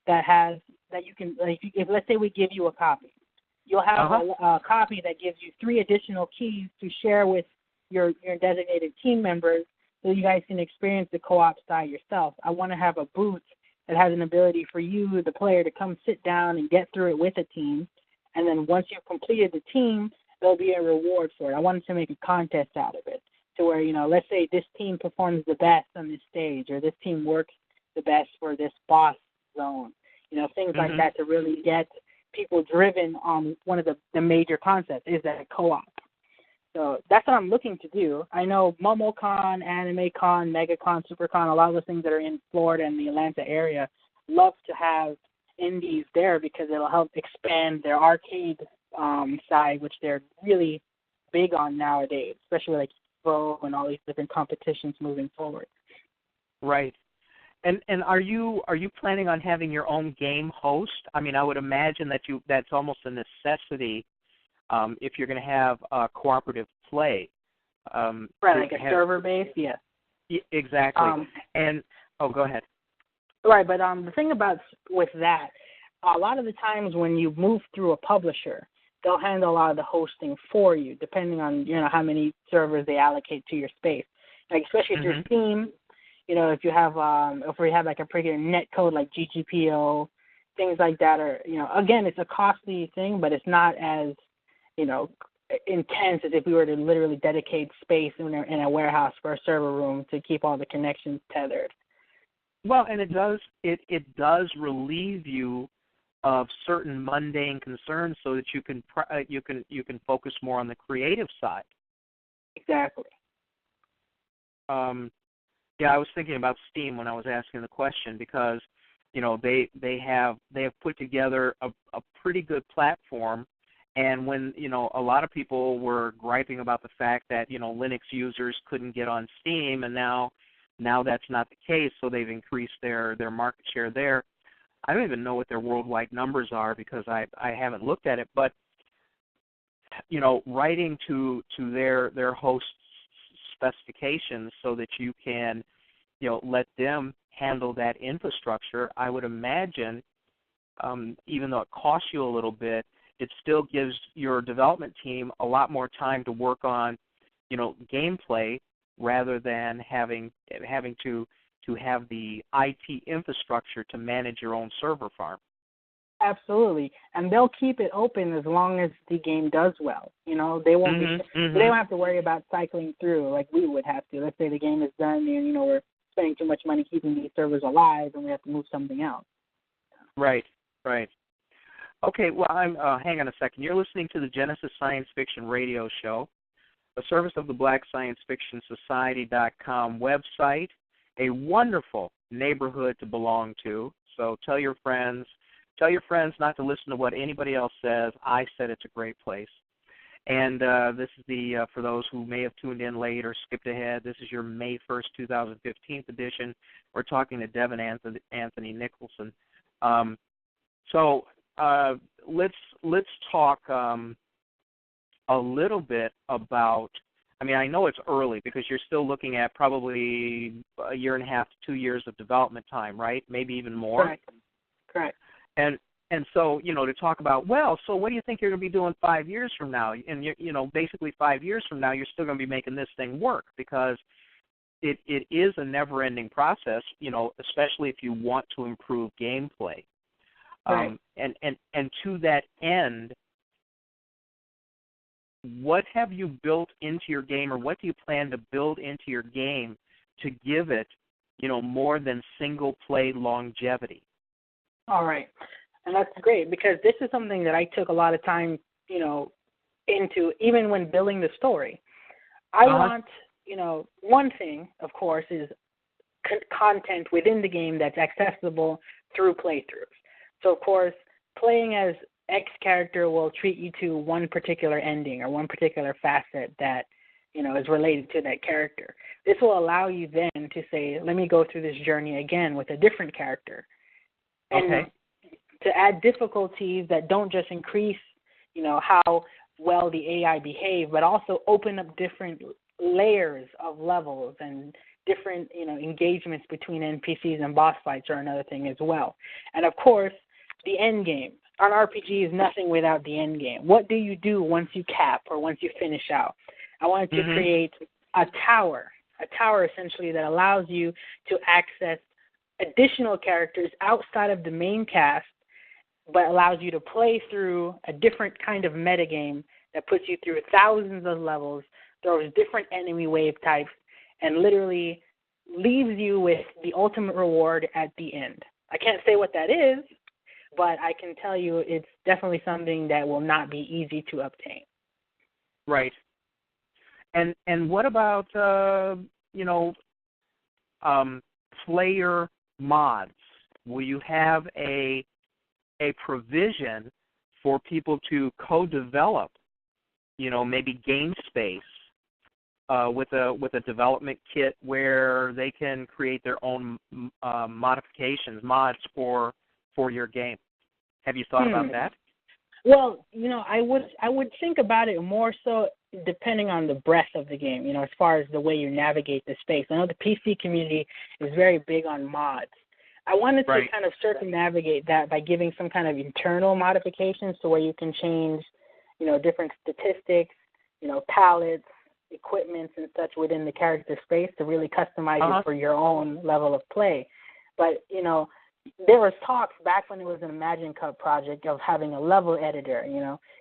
that you can, if let's say we give you a copy. You'll have a copy that gives you 3 additional keys to share with your designated team members so you guys can experience the co-op style yourself. I want to have a booth that has an ability for you, the player, to come sit down and get through it with a team. And then once you've completed the team, there'll be a reward for it. I wanted to make a contest out of it to where, let's say this team performs the best on this stage or this team works the best for this boss zone. Things like that to really get people driven on one of the major concepts is that co-op. So that's what I'm looking to do. I know MomoCon, AnimeCon, MegaCon, SuperCon, a lot of the things that are in Florida and the Atlanta area love to have indies there because it'll help expand their arcade side, which they're really big on nowadays, especially like Evo and all these different competitions moving forward. Right. And are you planning on having your own game host? I mean, I would imagine that's almost a necessity if you're going to have cooperative play. Right, like a server base, yes. Exactly. And go ahead. Right, but the thing about with that, a lot of the times when you move through a publisher, they'll handle a lot of the hosting for you, depending on how many servers they allocate to your space. Like especially if you're Steam, if you have if we have like a particular net code like GGPO, things like that are again it's a costly thing, but it's not as intense as if we were to literally dedicate space in a warehouse for a server room to keep all the connections tethered. Well, and it does relieve you of certain mundane concerns, so that you can focus more on the creative side. Exactly. Yeah, I was thinking about Steam when I was asking the question, because they have put together a pretty good platform. And when a lot of people were griping about the fact that Linux users couldn't get on Steam, and now that's not the case, so they've increased their market share there. I don't even know what their worldwide numbers are, because I haven't looked at it. But writing to their host specifications so that you can let them handle that infrastructure, I would imagine, even though it costs you a little bit, it still gives your development team a lot more time to work on, gameplay, rather than having to have the IT infrastructure to manage your own server farm. Absolutely, and they'll keep it open as long as the game does well. They won't they don't have to worry about cycling through like we would have to. Let's say the game is done and we're spending too much money keeping these servers alive, and we have to move something else. Right. Okay, well, hang on a second. You're listening to the Genesis Science Fiction Radio Show, a service of the Black Science Fiction Society.com website, a wonderful neighborhood to belong to. So tell your friends not to listen to what anybody else says. I said it's a great place. And this is for those who may have tuned in late or skipped ahead, this is your May 1st, 2015 edition. We're talking to Devon Anthony Nicholson. So let's talk a little bit about, I know it's early because you're still looking at probably a year and a half to 2 years of development time, right? Maybe even more. Correct. And so, to talk about, well, so what do you think you're going to be doing 5 years from now? And, basically 5 years from now, you're still going to be making this thing work, because it is a never-ending process, especially if you want to improve gameplay. Right. And to that end, what have you built into your game, or what do you plan to build into your game to give it, more than single-play longevity? All right. And that's great, because this is something that I took a lot of time, into, even when building the story. I want, one thing, of course, is content within the game that's accessible through playthroughs. So, of course, playing as X character will treat you to one particular ending or one particular facet that, is related to that character. This will allow you then to say, let me go through this journey again with a different character. And to add difficulties that don't just increase, how well the AI behave, but also open up different layers of levels and different, engagements between NPCs and boss fights are another thing as well. And of course, the end game. An RPG is nothing without the end game. What do you do once you cap or once you finish out? I wanted to create a tower essentially that allows you to access additional characters outside of the main cast, but allows you to play through a different kind of metagame that puts you through thousands of levels, throws different enemy wave types, and literally leaves you with the ultimate reward at the end. I can't say what that is, but I can tell you it's definitely something that will not be easy to obtain. Right. And what about, player mods? Will you have a provision for people to co-develop, maybe game space with a development kit where they can create their own modifications, mods for your game? Have you thought about that? Well, I would think about it more so depending on the breadth of the game, as far as the way you navigate the space. I know the PC community is very big on mods. I wanted to kind of circumnavigate that by giving some kind of internal modifications to where you can change, different statistics, palettes, equipments and such within the character space to really customize it for your own level of play. But, there was talks back when it was an Imagine Cup project of having a level editor,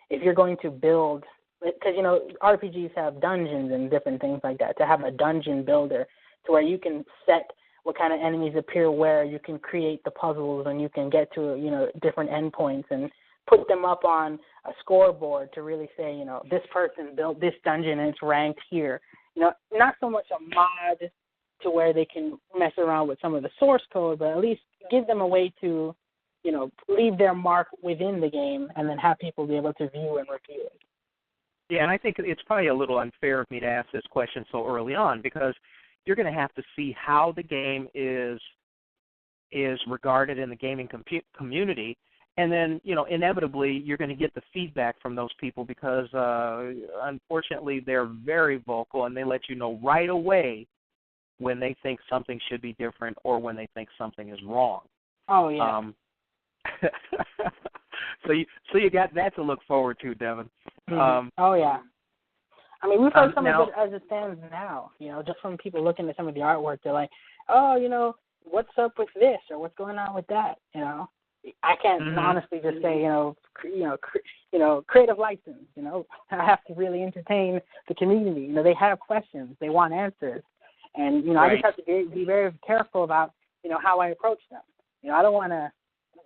if you're going to build, because, RPGs have dungeons and different things like that, to have a dungeon builder to where you can set what kind of enemies appear where, you can create the puzzles and you can get to, different endpoints and put them up on a scoreboard to really say, this person built this dungeon and it's ranked here. Not so much a mod to where they can mess around with some of the source code, but at least give them a way to, leave their mark within the game and then have people be able to view and review it. Yeah, and I think it's probably a little unfair of me to ask this question so early on because you're going to have to see how the game is regarded in the gaming community, and then, inevitably you're going to get the feedback from those people because, unfortunately, they're very vocal and they let you know right away when they think something should be different or when they think something is wrong. Oh, yeah. So you got that to look forward to, Devon. Oh, yeah. I mean, we've heard some of it as it stands now, just from people looking at some of the artwork. They're like, oh, what's up with this or what's going on with that, I can't honestly just say, creative license, I have to really entertain the community. They have questions. They want answers. And, I just have to be very careful about, how I approach them. I don't want to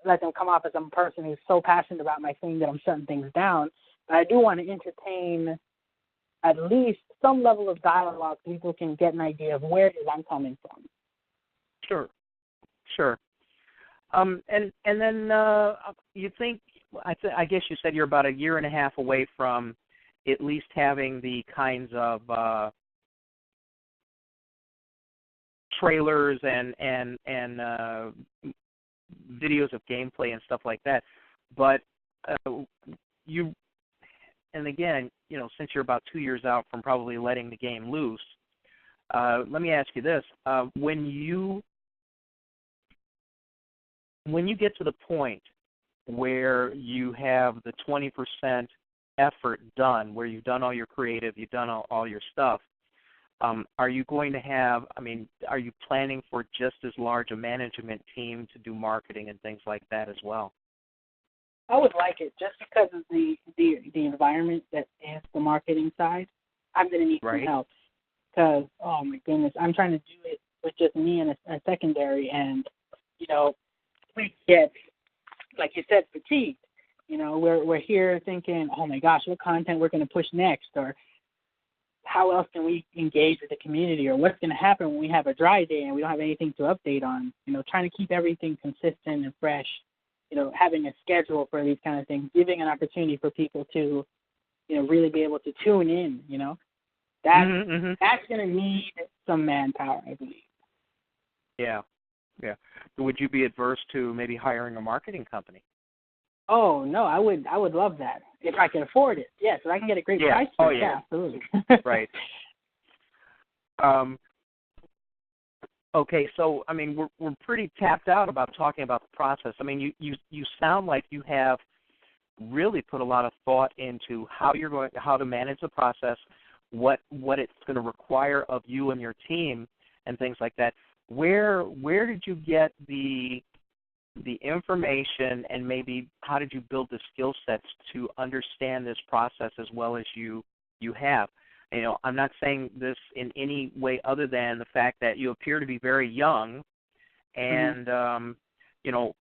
let them come off as some person who's so passionate about my thing that I'm shutting things down. But I do want to entertain at least some level of dialogue so people can get an idea of where it is I'm coming from. Sure. And then you think, I guess you said you're about a year and a half away from at least having the kinds of trailers and videos of gameplay and stuff like that. But and again, since you're about 2 years out from probably letting the game loose, let me ask you this: when you get to the point where you have the 20% effort done, where you've done all your creative, you've done all your stuff, are you going to have, are you planning for just as large a management team to do marketing and things like that as well? I would like it just because of the environment that is the marketing side. I'm going to need some help because, oh my goodness, I'm trying to do it with just me and a secondary, and, we get, like you said, fatigued. We're here thinking, oh my gosh, what content we're going to push next, or how else can we engage with the community, or what's going to happen when we have a dry day and we don't have anything to update on. Trying to keep everything consistent and fresh, having a schedule for these kind of things, giving an opportunity for people to, really be able to tune in, that's going to need some manpower, I believe. Yeah. Would you be adverse to maybe hiring a marketing company? Oh, no, I would love that. If I can afford it, yes. If I can get a great price for it, yeah, absolutely. Right. Okay, so, we're pretty tapped out about talking about the process. You sound like you have really put a lot of thought into how to manage the process, what it's going to require of you and your team and things like that. Where did you get the information, and maybe how did you build the skill sets to understand this process as well as you have? I'm not saying this in any way other than the fact that you appear to be very young, and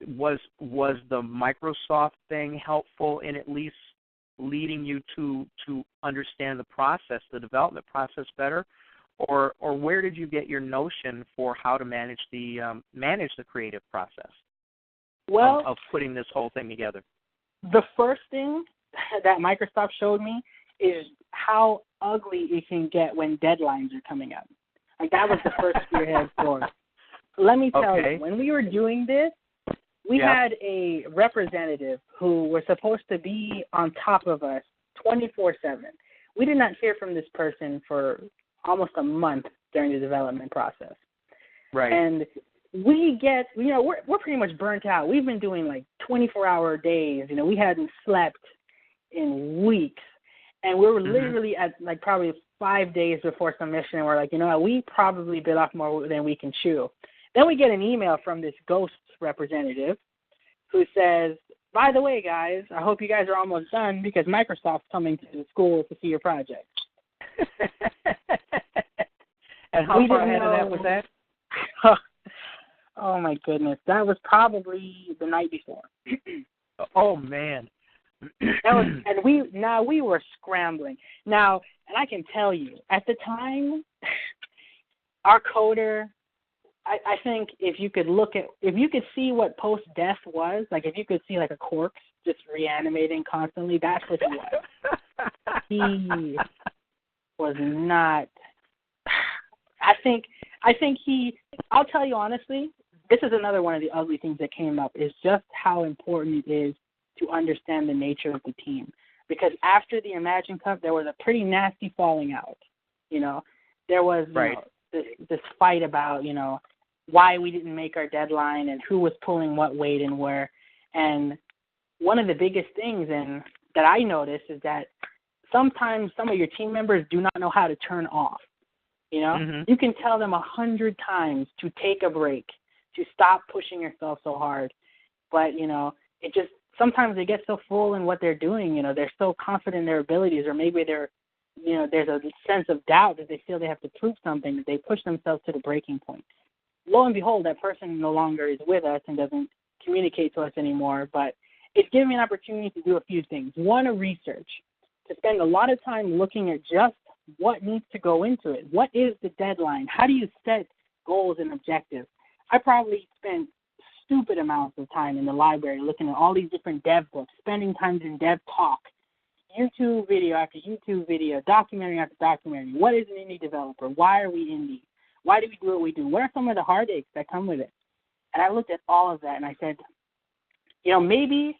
was the Microsoft thing helpful in at least leading you to understand the process, the development process better, or where did you get your notion for how to manage the creative process? Well, of putting this whole thing together. The first thing that Microsoft showed me is how ugly it can get when deadlines are coming up. Like, that was the first spearhead for it. Let me tell you, when we were doing this, we had a representative who was supposed to be on top of us 24/7. We did not hear from this person for almost a month during the development process. Right. And we get, we're pretty much burnt out. We've been doing like 24-hour days. We hadn't slept in weeks. And we were literally at like probably 5 days before submission. And we're like, we probably bit off more than we can chew. Then we get an email from this ghost representative who says, by the way, guys, I hope you guys are almost done because Microsoft's coming to the school to see your project. And how far ahead of that was that? Oh, my goodness. That was probably the night before. Oh, man. And we were scrambling. Now, and I can tell you, at the time, our coder, I think if you could see what post-death was, like if you could see like a corpse just reanimating constantly, that's what he was. He was not, I think I'll tell you honestly, this is another one of the ugly things that came up, is just how important it is to understand the nature of the team. Because after the Imagine Cup, there was a pretty nasty falling out. There was this fight about, why we didn't make our deadline and who was pulling what weight and where. And one of the biggest things that I noticed is that sometimes some of your team members do not know how to turn off. You can tell them 100 times to take a break, to stop pushing yourself so hard. But, it just, sometimes they get so full in what they're doing, they're so confident in their abilities, or maybe they're, there's a sense of doubt that they feel they have to prove something, that they push themselves to the breaking point. Lo and behold, that person no longer is with us and doesn't communicate to us anymore, but it's given me an opportunity to do a few things. One, a research, to spend a lot of time looking at just what needs to go into it. What is the deadline? How do you set goals and objectives? I probably spent stupid amounts of time in the library looking at all these different dev books, spending time in dev talk, YouTube video after YouTube video, documentary after documentary. What is an indie developer? Why are we indie? Why do we do what we do? What are some of the heartaches that come with it? And I looked at all of that and I said, maybe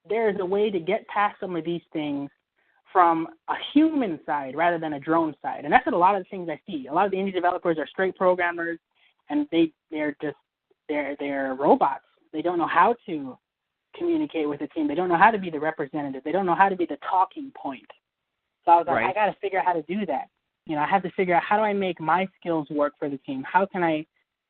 there is a way to get past some of these things from a human side rather than a drone side. And that's what a lot of the things I see. A lot of the indie developers are straight programmers, and they're robots. They don't know how to communicate with the team. They don't know how to be the representative. They don't know how to be the talking point. So I was like, I got to figure out how to do that. I have to figure out, how do I make my skills work for the team? How can I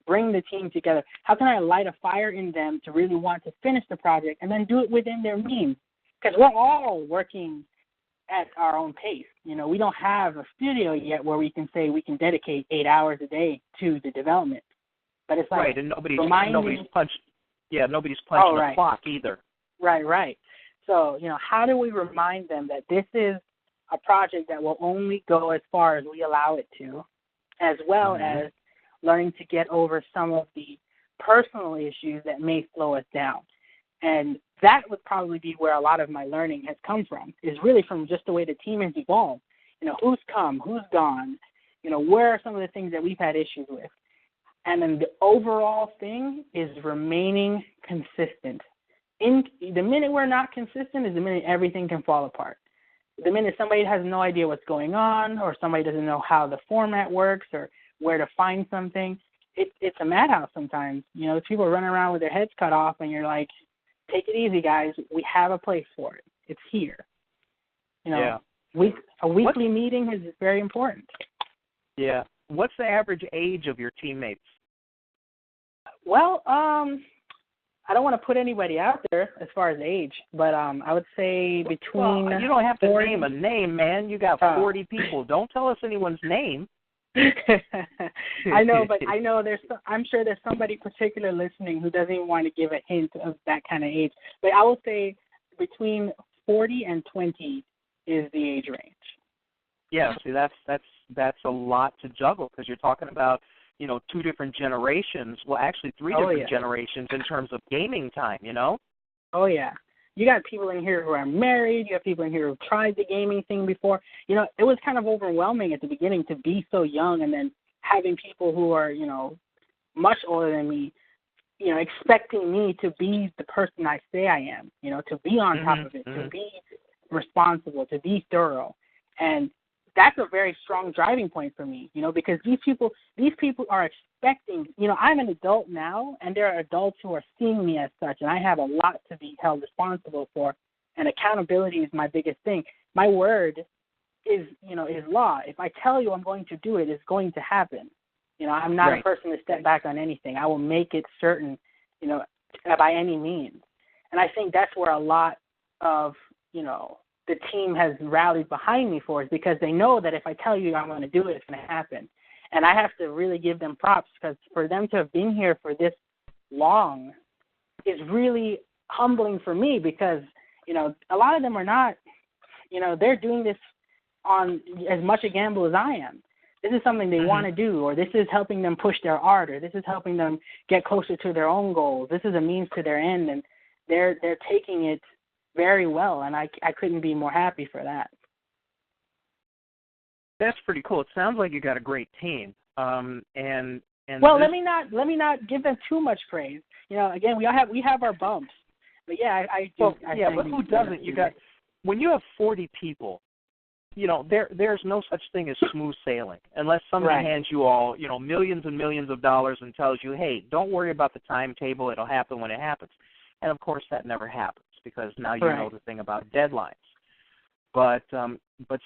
bring the team together? How can I light a fire in them to really want to finish the project and then do it within their means? Because we're all working at our own pace. We don't have a studio yet where we can say we can dedicate 8 hours a day to the development. But it's like, and nobody's punched the clock either. Right. So, how do we remind them that this is a project that will only go as far as we allow it to, as well as learning to get over some of the personal issues that may slow us down. And that would probably be where a lot of my learning has come from, is really from just the way the team has evolved. Who's come, who's gone, where are some of the things that we've had issues with. And then the overall thing is remaining consistent. The minute we're not consistent is the minute everything can fall apart. The minute somebody has no idea what's going on, or somebody doesn't know how the format works or where to find something, it's a madhouse sometimes. People running around with their heads cut off, and you're like, take it easy, guys. We have a place for it. It's here. A weekly meeting is very important. Yeah. What's the average age of your teammates? Well, I don't want to put anybody out there as far as age, but I would say between... Well, you don't have to name a name, man. You got 40 people. Don't tell us anyone's name. I know, but I'm sure there's somebody particular listening who doesn't even want to give a hint of that kind of age. But I will say between 40 and 20 is the age range. Yeah, see, that's a lot to juggle, because you're talking about, 2 different generations. Well, actually 3 different generations in terms of gaming time, Oh, yeah. You got people in here who are married. You have people in here who've tried the gaming thing before. It was kind of overwhelming at the beginning to be so young, and then having people who are, much older than me expecting me to be the person I say I am, to be on top of it, to be responsible, to be thorough. And that's a very strong driving point for me, because these people are expecting, I'm an adult now, and there are adults who are seeing me as such, and I have a lot to be held responsible for, and accountability is my biggest thing. My word is law. If I tell you I'm going to do it, it's going to happen. I'm not a person to step back on anything. I will make it certain, by any means. And I think that's where a lot of, the team has rallied behind me for, is because they know that if I tell you I'm going to do it, it's going to happen. And I have to really give them props, because for them to have been here for this long is really humbling for me, because, a lot of them are not, they're doing this on as much a gamble as I am. This is something they want to do, or this is helping them push their art, or this is helping them get closer to their own goals. This is a means to their end, and they're taking it very well, and I couldn't be more happy for that. That's pretty cool. It sounds like you got a great team. And well, let me not give them too much praise. Again, we have our bumps, but yeah, I do. Well, but who doesn't? When you have 40 people, there's no such thing as smooth sailing unless somebody hands you all, millions and millions of dollars and tells you, hey, don't worry about the timetable. It'll happen when it happens. And, of course, that never happens, because now you know the thing about deadlines. But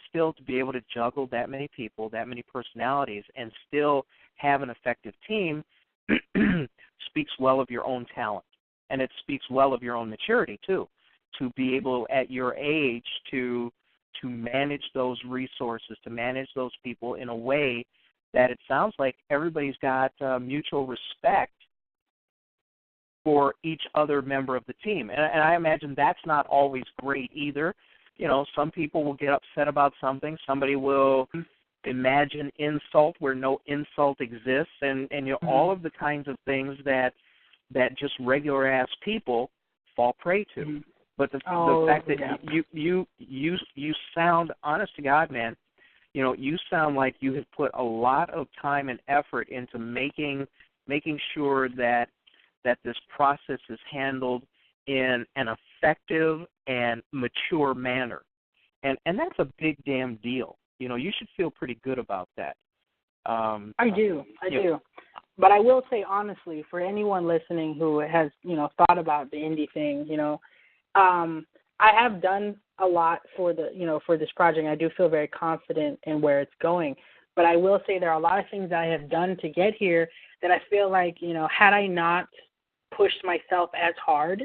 still, to be able to juggle that many people, that many personalities, and still have an effective team speaks well of your own talent. And it speaks well of your own maturity, too, to be able, at your age, to manage those resources, to manage those people in a way that it sounds like everybody's got mutual respect for each other member of the team. And I imagine that's not always great either. Some people will get upset about something. Somebody will imagine insult where no insult exists, and all of the kinds of things that just regular-ass people fall prey to. But the fact that you sound, honest to God, man, you sound like you have put a lot of time and effort into making sure that this process is handled in an effective and mature manner. And that's a big damn deal. You should feel pretty good about that. I do. But I will say, honestly, for anyone listening who has, thought about the indie thing, I have done a lot for for this project. I do feel very confident in where it's going. But I will say there are a lot of things that I have done to get here that I feel like, had I not pushed myself as hard,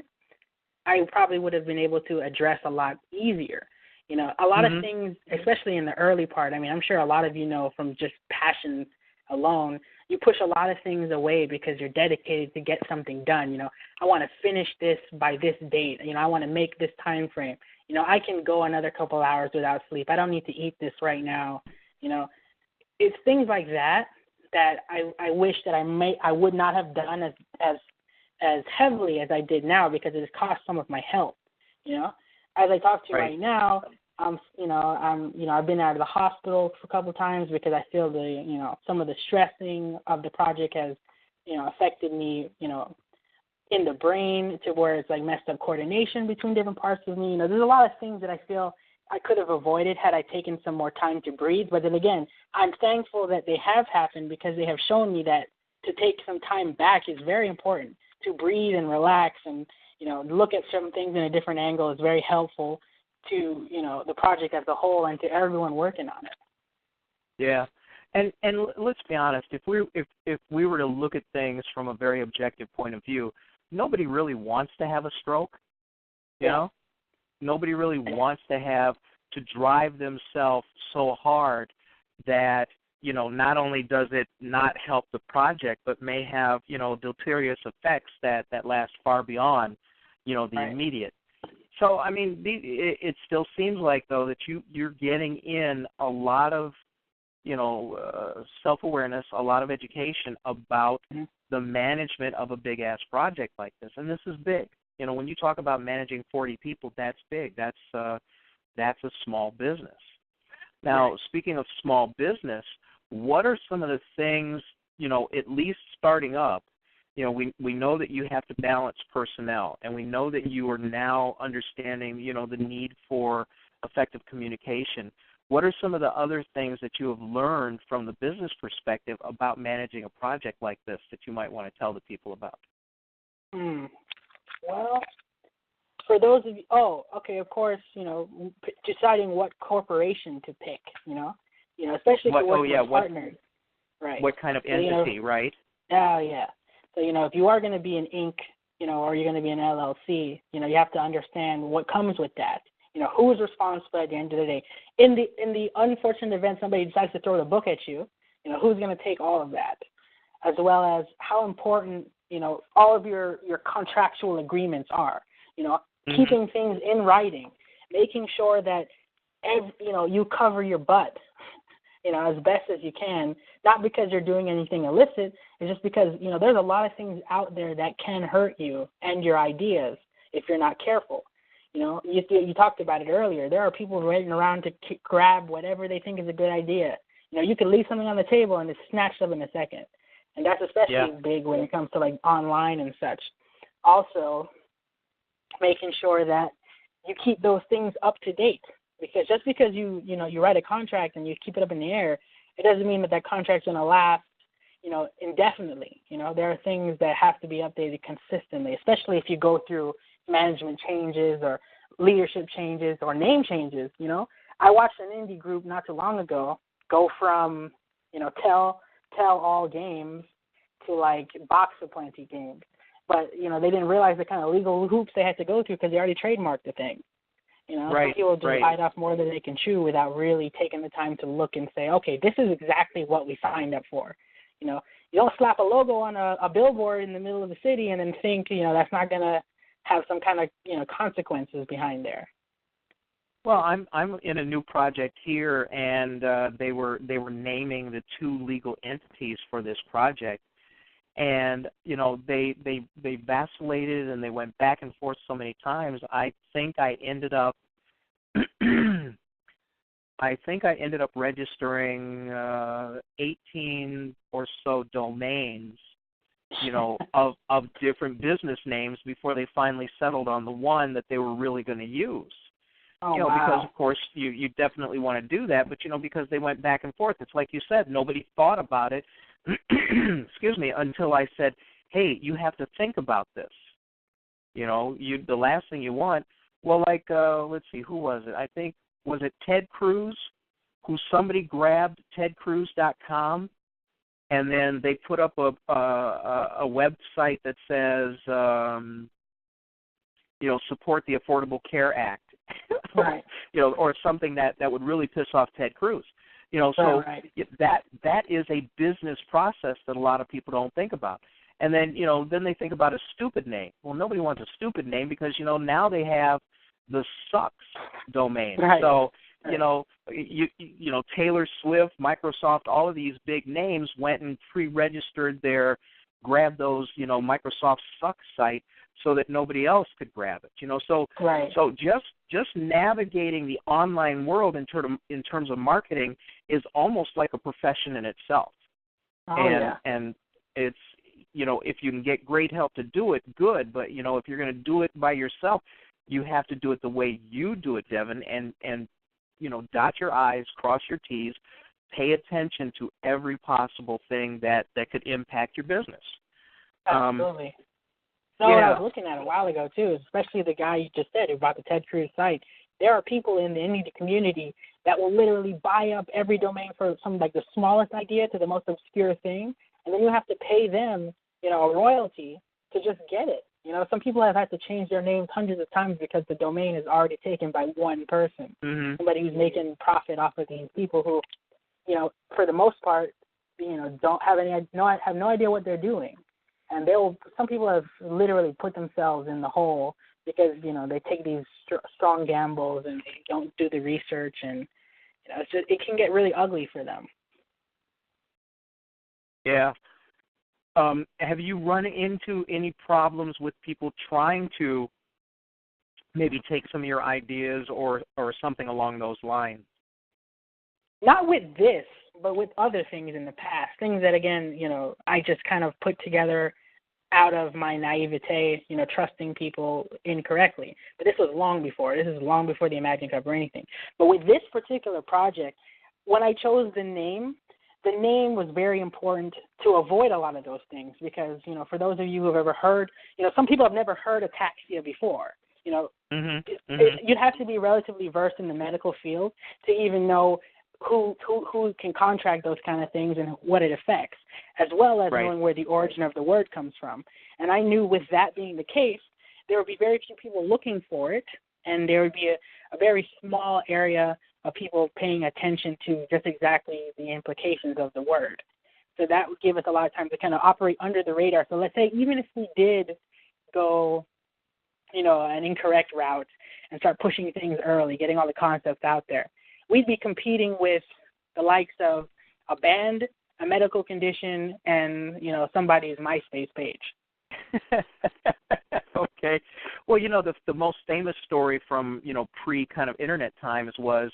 I probably would have been able to address a lot easier. A lot of things, especially in the early part, I'm sure a lot of from just passion alone, you push a lot of things away because you're dedicated to get something done. I want to finish this by this date. I want to make this time frame. I can go another couple hours without sleep. I don't need to eat this right now. It's things like that I wish that I would not have done as heavily as I did now, because it has cost some of my health. As I talk to you right now, I've been out of the hospital for a couple of times because I feel some of the stressing of the project has, affected me, in the brain, to where it's like messed up coordination between different parts of me. There's a lot of things that I feel I could have avoided had I taken some more time to breathe. But then again, I'm thankful that they have happened, because they have shown me that to take some time back is very important. To breathe and relax and, look at certain things in a different angle is very helpful to, the project as a whole and to everyone working on it. Yeah. And let's be honest, if we were to look at things from a very objective point of view, nobody really wants to have a stroke. You know? Nobody really wants to drive themselves so hard that, not only does it not help the project, but may have, deleterious effects that last far beyond, the immediate. So, it still seems like, though, that you're getting in a lot of, self-awareness, a lot of education about the management of a big-ass project like this. And this is big. When you talk about managing 40 people, that's big. That's a small business. Now, speaking of small business, what are some of the things, at least starting up, we know that you have to balance personnel, and we know that you are now understanding, the need for effective communication. What are some of the other things that you have learned from the business perspective about managing a project like this that you might want to tell the people about? Well, for those of you, of course, deciding what corporation to pick, especially if you're working with partners. Right. What kind of entity, right? Oh, yeah. So, if you are going to be an Inc., or you're going to be an LLC, you have to understand what comes with that. Who's responsible at the end of the day. In the unfortunate event somebody decides to throw the book at you, who's going to take all of that, as well as how important, all of your contractual agreements are. Keeping things in writing, making sure that, you cover your butt, as best as you can, not because you're doing anything illicit, it's just because, there's a lot of things out there that can hurt you and your ideas if you're not careful. You talked about it earlier. There are people waiting around to grab whatever they think is a good idea. You could leave something on the table and it's snatched up in a second. And that's especially big when it comes to, like, online and such. Also, making sure that you keep those things up to date. Because just because you write a contract and you keep it up in the air, it doesn't mean that contract's going to last, indefinitely. There are things that have to be updated consistently, especially if you go through management changes or leadership changes or name changes. I watched an indie group not too long ago go from, tell all games to, like, box of plenty games. But, they didn't realize the kind of legal hoops they had to go through because they already trademarked the thing. Some people just bite off more than they can chew without really taking the time to look and say, okay, this is exactly what we signed up for. You don't slap a logo on a billboard in the middle of the city and then think, that's not going to have some kind of, consequences behind there. Well, I'm in a new project here, and they were naming the two legal entities for this project. And, they vacillated and they went back and forth so many times. I think I ended up registering 18 or so domains, of different business names before they finally settled on the one that they were really going to use. Wow. Because, of course, you definitely want to do that, but, because they went back and forth. It's like you said, nobody thought about it. Excuse me, until I said, hey, you have to think about this. The last thing you want, let's see, who was it? I think, was it Ted Cruz, who somebody grabbed tedcruz.com, and then they put up a website that says, support the Affordable Care Act, right. Or something that would really piss off Ted Cruz. That is a business process that a lot of people don't think about. And then, then they think about a stupid name. Well, nobody wants a stupid name because, now they have the sucks domain. Right. So, Taylor Swift, Microsoft, all of these big names went and pre-registered grabbed those, Microsoft sucks site so that nobody else could grab it. So just navigating the online world in terms of marketing is almost like a profession in itself. And it's, if you can get great help to do it, good. But, if you're going to do it by yourself, you have to do it the way you do it, Devon, and dot your I's, cross your T's, pay attention to every possible thing that could impact your business. Absolutely. So what I was looking at a while ago, too, especially the guy you just said who bought the Ted Cruz site, there are people in the indie community that will literally buy up every domain for some, like, the smallest idea to the most obscure thing, and then you have to pay them, a royalty to just get it. Some people have had to change their names hundreds of times because the domain is already taken by one person, somebody who's making profit off of these people who, for the most part, don't have have no idea what they're doing. And some people have literally put themselves in the hole because, they take these strong gambles and they don't do the research, and, it can get really ugly for them. Yeah. Have you run into any problems with people trying to maybe take some of your ideas or something along those lines? Not with this, but with other things in the past. Things that, again, I just kind of put together out of my naivete, trusting people incorrectly. But this was long before. This is long before the Imagine Cup or anything. But with this particular project, when I chose the name was very important to avoid a lot of those things because, for those of you who have ever heard, some people have never heard ATAXIA before. You'd have to be relatively versed in the medical field to even know who can contract those kind of things and what it affects, as well as knowing where the origin of the word comes from. And I knew with that being the case, there would be very few people looking for it, and there would be a very small area of people paying attention to just exactly the implications of the word. So that would give us a lot of time to kind of operate under the radar. So let's say even if we did go, an incorrect route and start pushing things early, getting all the concepts out there, we'd be competing with the likes of a band, a medical condition, and, somebody's MySpace page. Okay. Well, the most famous story from, pre kind of internet times was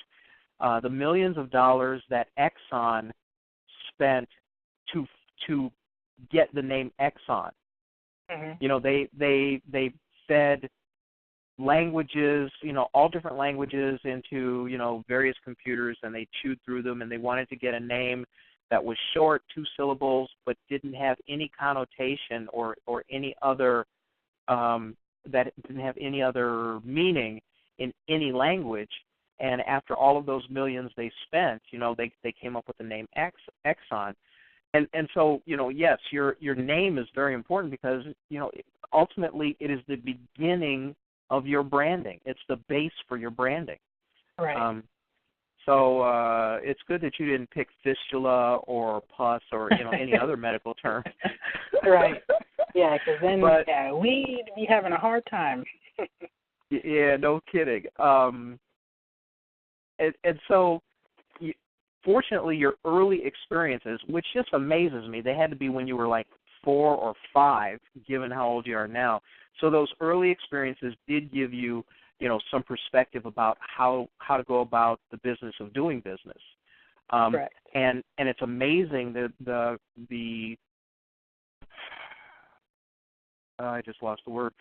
the millions of dollars that Exxon spent to get the name Exxon. They fed languages, all different languages into, various computers, and they chewed through them, and they wanted to get a name that was short, 2 syllables, but didn't have any connotation or any other, that didn't have any other meaning in any language. And after all of those millions they spent, they came up with the name Exxon. And so, yes, your name is very important because, ultimately it is the beginning of your branding. It's the base for your branding. Right. So it's good that you didn't pick fistula or pus or, any other medical term. Right. Yeah, because then we'd be having a hard time. Yeah, no kidding. And so, fortunately, your early experiences, which just amazes me, they had to be when you were like 4 or 5, given how old you are now. So those early experiences did give you, some perspective about how to go about the business of doing business. Correct. And it's amazing that I just lost the word.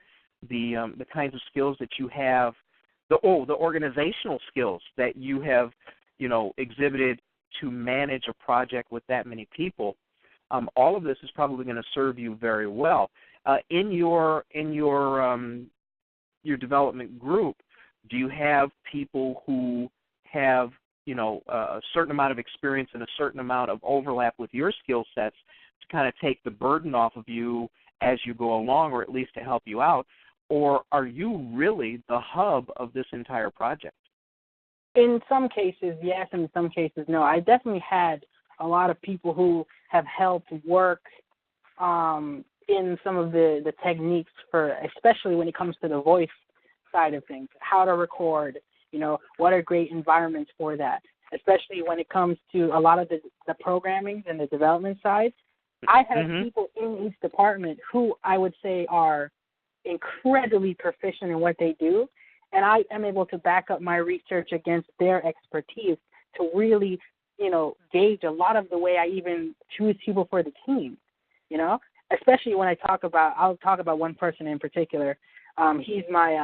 The kinds of skills that you have, the organizational skills that you have, exhibited to manage a project with that many people. All of this is probably going to serve you very well. In your development group, do you have people who have, a certain amount of experience and a certain amount of overlap with your skill sets to kind of take the burden off of you as you go along, or at least to help you out? Or are you really the hub of this entire project? In some cases, yes. In some cases, no. I definitely had a lot of people who have helped work in some of the techniques for, especially when it comes to the voice side of things, how to record, what are great environments for that, especially when it comes to a lot of the programming and the development side. I have people in each department who I would say are incredibly proficient in what they do, and I am able to back up my research against their expertise to really, gauge a lot of the way I even choose people for the team, especially when I'll talk about one person in particular. He's my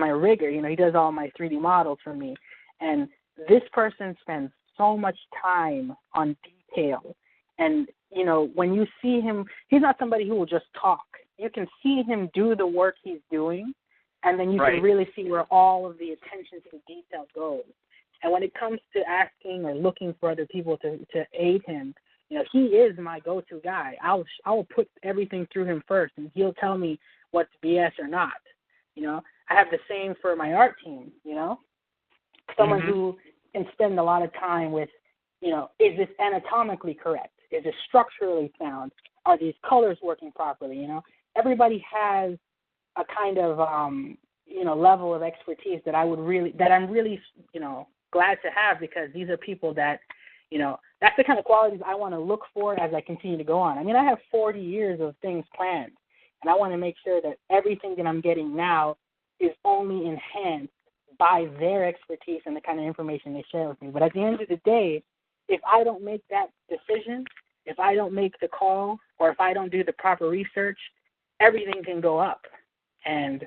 rigger, he does all my 3D models for me, and this person spends so much time on detail, and, when you see him, he's not somebody who will just talk. You can see him do the work he's doing, and then you can really see where all of the attention to the detail goes. And when it comes to asking or looking for other people to aid him, he is my go-to guy. I will put everything through him first, and he'll tell me what's BS or not. I have the same for my art team. Someone who can spend a lot of time with, is this anatomically correct? Is it structurally sound? Are these colors working properly? Everybody has a kind of level of expertise that I'm really glad to have, because these are people that that's the kind of qualities I want to look for as I continue to go on. I mean, I have 40 years of things planned, and I want to make sure that everything that I'm getting now is only enhanced by their expertise and the kind of information they share with me. But at the end of the day, if I don't make that decision, if I don't make the call or if I don't do the proper research, everything can go up. And,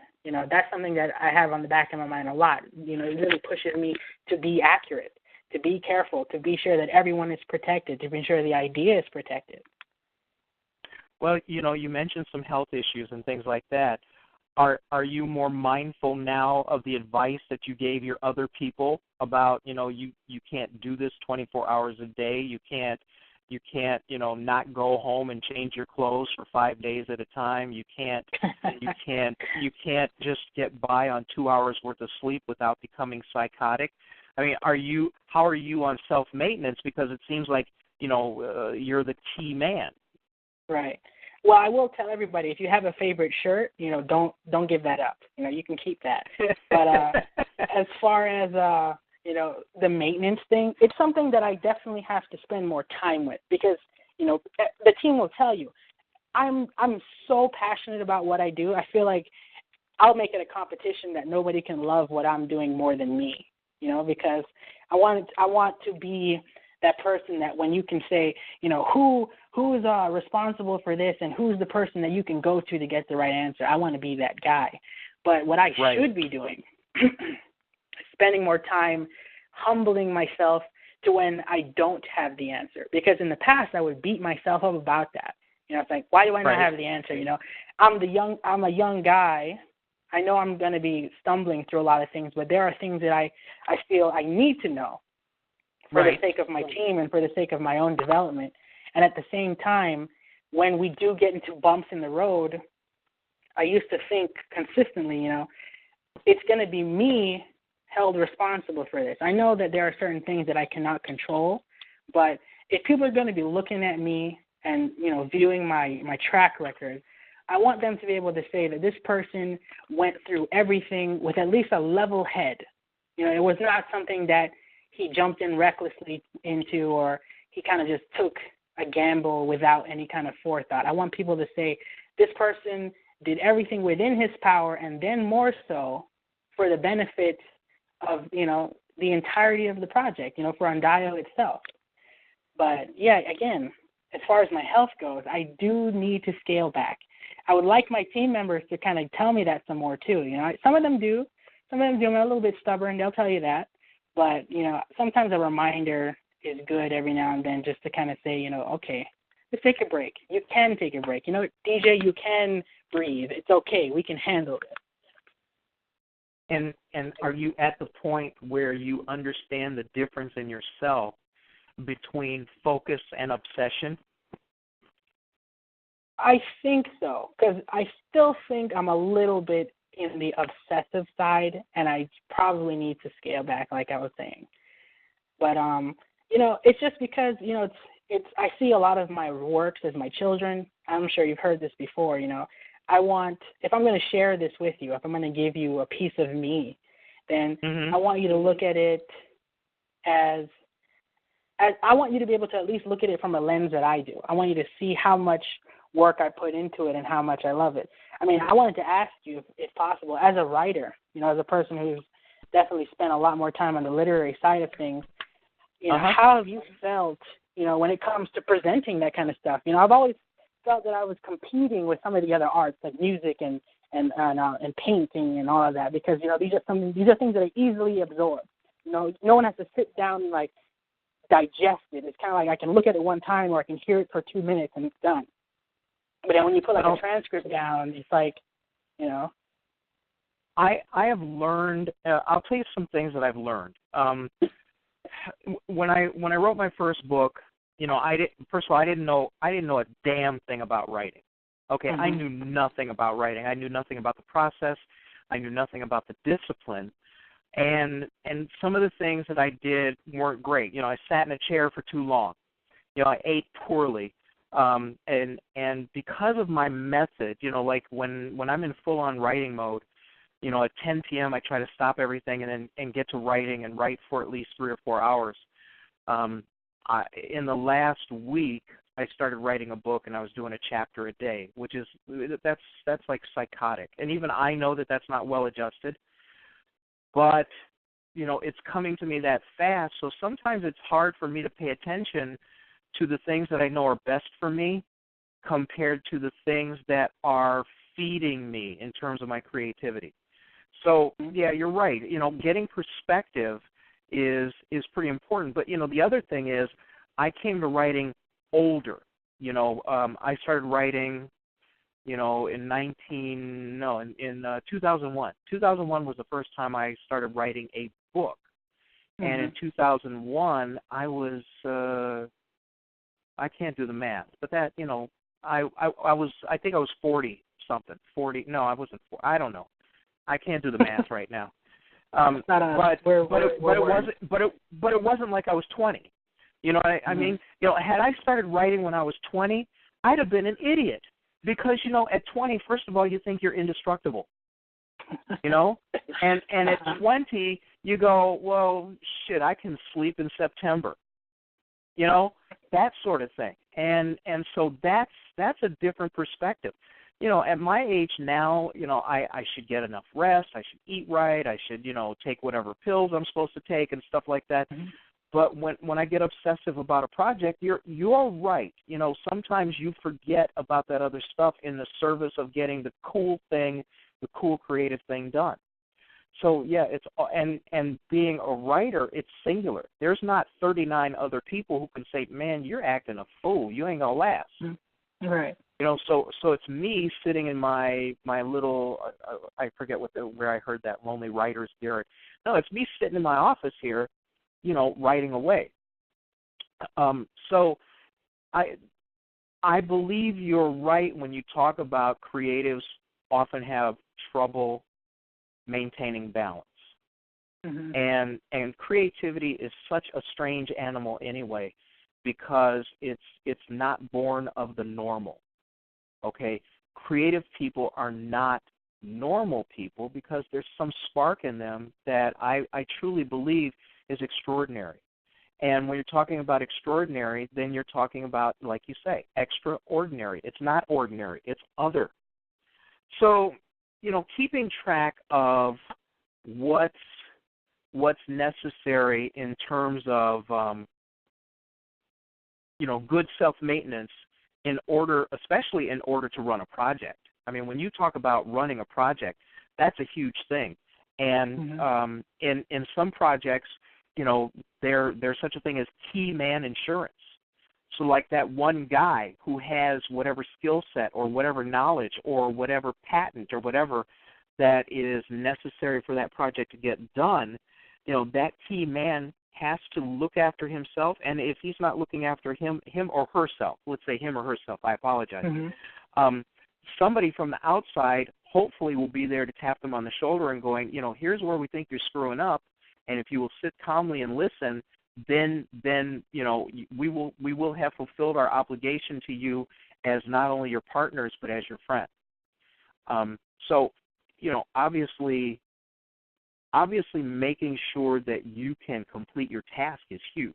that's something that I have on the back of my mind a lot. It really pushes me to be accurate, to be careful, to be sure that everyone is protected, to be sure the idea is protected. Well, you mentioned some health issues and things like that. Are you more mindful now of the advice that you gave your other people about, you can't do this 24 hours a day. You can't, not go home and change your clothes for 5 days at a time. You can't just get by on 2 hours worth of sleep without becoming psychotic. I mean, how are you on self-maintenance? Because it seems like, you're the key man. Right. Well, I will tell everybody, if you have a favorite shirt, don't give that up. You can keep that. But as far as the maintenance thing, it's something that I definitely have to spend more time with because the team will tell you, I'm so passionate about what I do. I feel like I'll make it a competition that nobody can love what I'm doing more than me. Because I want to be that person that when you can say, who's responsible for this and who's the person that you can go to get the right answer. I want to be that guy. But what I should be doing, spending more time humbling myself to when I don't have the answer. Because in the past, I would beat myself up about that. It's like, why do I not have the answer? I'm a young guy. I know I'm going to be stumbling through a lot of things, but there are things that I feel I need to know for the sake of my team and for the sake of my own development. And at the same time, when we do get into bumps in the road, I used to think consistently, it's going to be me held responsible for this. I know that there are certain things that I cannot control, but if people are going to be looking at me and, viewing my track record, I want them to be able to say that this person went through everything with at least a level head. It was not something that he jumped in recklessly into or he kind of just took a gamble without any kind of forethought. I want people to say this person did everything within his power and then more so for the benefit of, the entirety of the project, for Undio itself. But, yeah, again, as far as my health goes, I do need to scale back. I would like my team members to kind of tell me that some more too. Some of them do. Some of them do. I'm a little bit stubborn. They'll tell you that. But, sometimes a reminder is good every now and then just to kind of say, okay, let's take a break. You can take a break. DJ, you can breathe. It's okay. We can handle it. And are you at the point where you understand the difference in yourself between focus and obsession? I think so, because I still think I'm a little bit in the obsessive side, and I probably need to scale back, like I was saying. But it's just because it's I see a lot of my works as my children. I'm sure you've heard this before. I want, if I'm going to share this with you, if I'm going to give you a piece of me, then I want you to look at it as I want you to be able to at least look at it from a lens that I do. I want you to see how much work I put into it and how much I love it. I mean, I wanted to ask you, if possible, as a writer, as a person who's definitely spent a lot more time on the literary side of things, how have you felt, when it comes to presenting that kind of stuff? I've always felt that I was competing with some of the other arts, like music and painting and all of that, because, these are things that I easily absorb. No one has to sit down and, digest it. It's kind of like I can look at it one time or I can hear it for 2 minutes and it's done. But then when you put a transcript down, it's like, I have learned. I'll tell you some things that I've learned. When I wrote my first book, first of all, I didn't know a damn thing about writing. Okay, I knew nothing about writing. I knew nothing about the process. I knew nothing about the discipline. And some of the things that I did weren't great. I sat in a chair for too long. I ate poorly. And because of my method, like when I'm in full-on writing mode, at 10 p.m. I try to stop everything and get to writing and write for at least 3 or 4 hours. In the last week, I started writing a book and I was doing a chapter a day, which is that's like psychotic. And even I know that that's not well adjusted. But, it's coming to me that fast, so sometimes it's hard for me to pay attention to the things that I know are best for me compared to the things that are feeding me in terms of my creativity. So, yeah, you're right. Getting perspective is pretty important. But, the other thing is I came to writing older. I started writing, in 2001. 2001 was the first time I started writing a book. And in 2001, I was, I can't do the math, but that, I think I was 40 something. 40. No, I wasn't 40. I don't know. I can't do the math right now. But it wasn't like I was 20. I mean, had I started writing when I was 20, I'd have been an idiot because, at 20, first of all, you think you're indestructible, and at 20, you go, well, shit, I can sleep in September, that sort of thing. And so that's a different perspective. At my age now, I should get enough rest. I should eat right. I should, take whatever pills I'm supposed to take and stuff like that. Mm-hmm. But when I get obsessive about a project, you're right. Sometimes you forget about that other stuff in the service of getting the cool thing, the cool creative thing done. So yeah, it's and being a writer, it's singular. There's not 39 other people who can say, "Man, you're acting a fool. You ain't gonna last." Mm-hmm. Right. So it's me sitting in my little, I forget where I heard that, lonely writer's garret. No, it's me sitting in my office here, writing away. So I believe you're right when you talk about creatives often have trouble maintaining balance. Mm-hmm. And creativity is such a strange animal anyway, because it's not born of the normal. Okay, creative people are not normal people because there's some spark in them that I truly believe is extraordinary. And when you're talking about extraordinary, then you're talking about, like you say, extraordinary. It's not ordinary, it's other. So, keeping track of what's necessary in terms of, good self-maintenance especially in order to run a project. I mean, when you talk about running a project, that's a huge thing. And mm-hmm. in some projects, there's such a thing as key man insurance. So like that one guy who has whatever skill set or whatever knowledge or whatever patent or whatever that is necessary for that project to get done, that key man has to look after himself, and if he's not looking after him or herself, let's say him or herself, I apologize, mm-hmm. Somebody from the outside hopefully will be there to tap them on the shoulder and going, here's where we think you're screwing up, and if you will sit calmly and listen, then we will have fulfilled our obligation to you as not only your partners but as your friend. So, obviously making sure that you can complete your task is huge.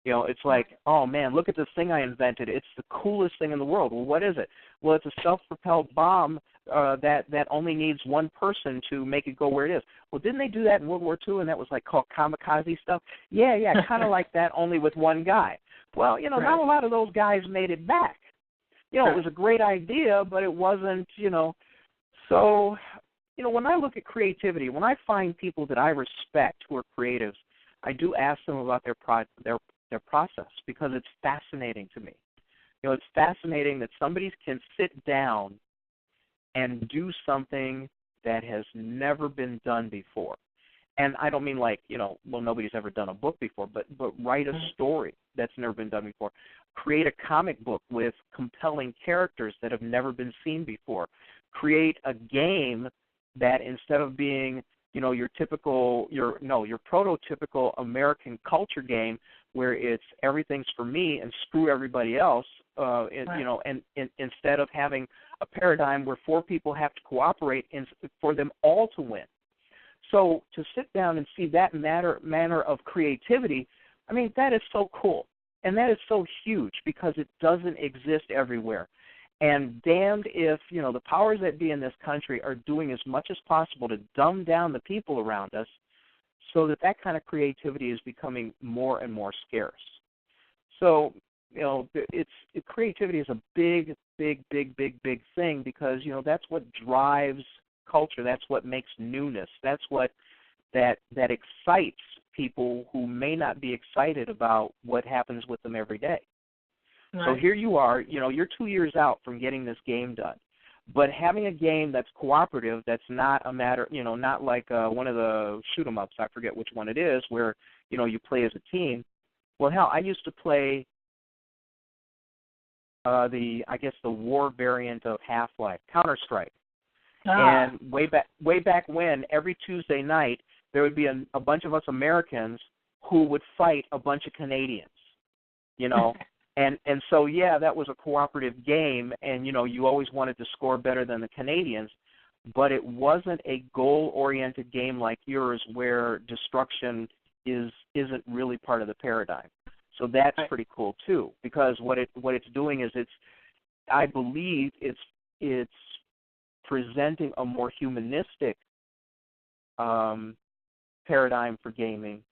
It's like, oh man, look at this thing I invented. It's the coolest thing in the world. Well, what is it? Well, it's a self-propelled bomb that only needs one person to make it go where it is. Well, didn't they do that in World War II, and that was like called kamikaze stuff? Yeah, kind of like that, only with one guy. Well, right. Not a lot of those guys made it back. It was a great idea, but it wasn't, So, when I look at creativity, when I find people that I respect who are creatives, I do ask them about their process because it's fascinating to me. It's fascinating that somebody can sit down and do something that has never been done before. And I don't mean like, nobody's ever done a book before, but write a story that's never been done before. Create a comic book with compelling characters that have never been seen before. Create a game that instead of being, your prototypical American culture game where it's everything's for me and screw everybody else, right. And instead of having a paradigm where four people have to cooperate for them all to win. So to sit down and see that manner of creativity, I mean, that is so cool. And that is so huge because it doesn't exist everywhere. And damned if, the powers that be in this country are doing as much as possible to dumb down the people around us so that kind of creativity is becoming more and more scarce. So, creativity is a big thing because, that's what drives culture. That's what makes newness. That's what that excites people who may not be excited about what happens with them every day. Right. So here you are, you're 2 years out from getting this game done. But having a game that's cooperative, that's not a matter, not like one of the shoot 'em ups, I forget which one it is, where, you play as a team. Well, hell, I used to play the war variant of Half-Life, Counter-Strike. And way back when, every Tuesday night, there would be a bunch of us Americans who would fight a bunch of Canadians, and so, yeah, that was a cooperative game, and, you always wanted to score better than the Canadians, but it wasn't a goal-oriented game like yours where destruction isn't really part of the paradigm. So that's pretty cool, too, because what it's doing is I believe it's presenting a more humanistic paradigm for gaming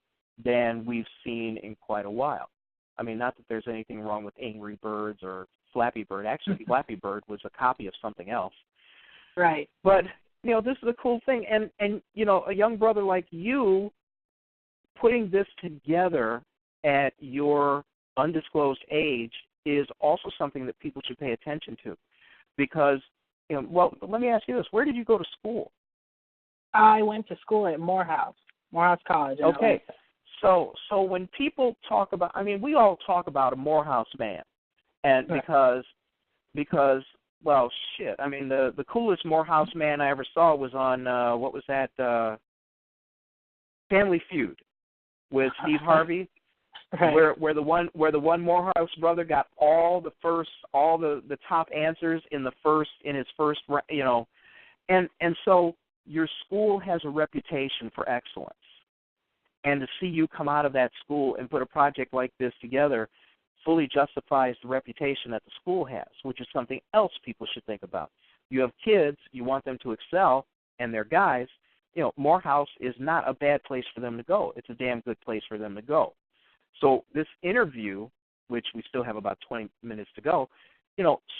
than we've seen in quite a while. I mean, not that there's anything wrong with Angry Birds or Flappy Bird. Actually, Flappy Bird was a copy of something else. Right. But, this is a cool thing. And a young brother like you putting this together at your undisclosed age is also something that people should pay attention to. Because, let me ask you this. Where did you go to school? I went to school at Morehouse College. Okay. So when people talk about, we all talk about a Morehouse man, and because well, shit. The coolest Morehouse man I ever saw was on what was that? Family Feud with Steve Harvey, right. where the one Morehouse brother got all the top answers in his first, and so your school has a reputation for excellence. And to see you come out of that school and put a project like this together fully justifies the reputation that the school has, which is something else people should think about. You have kids, you want them to excel, and they're guys. Morehouse is not a bad place for them to go. It's a damn good place for them to go. So this interview, which we still have about 20 minutes to go,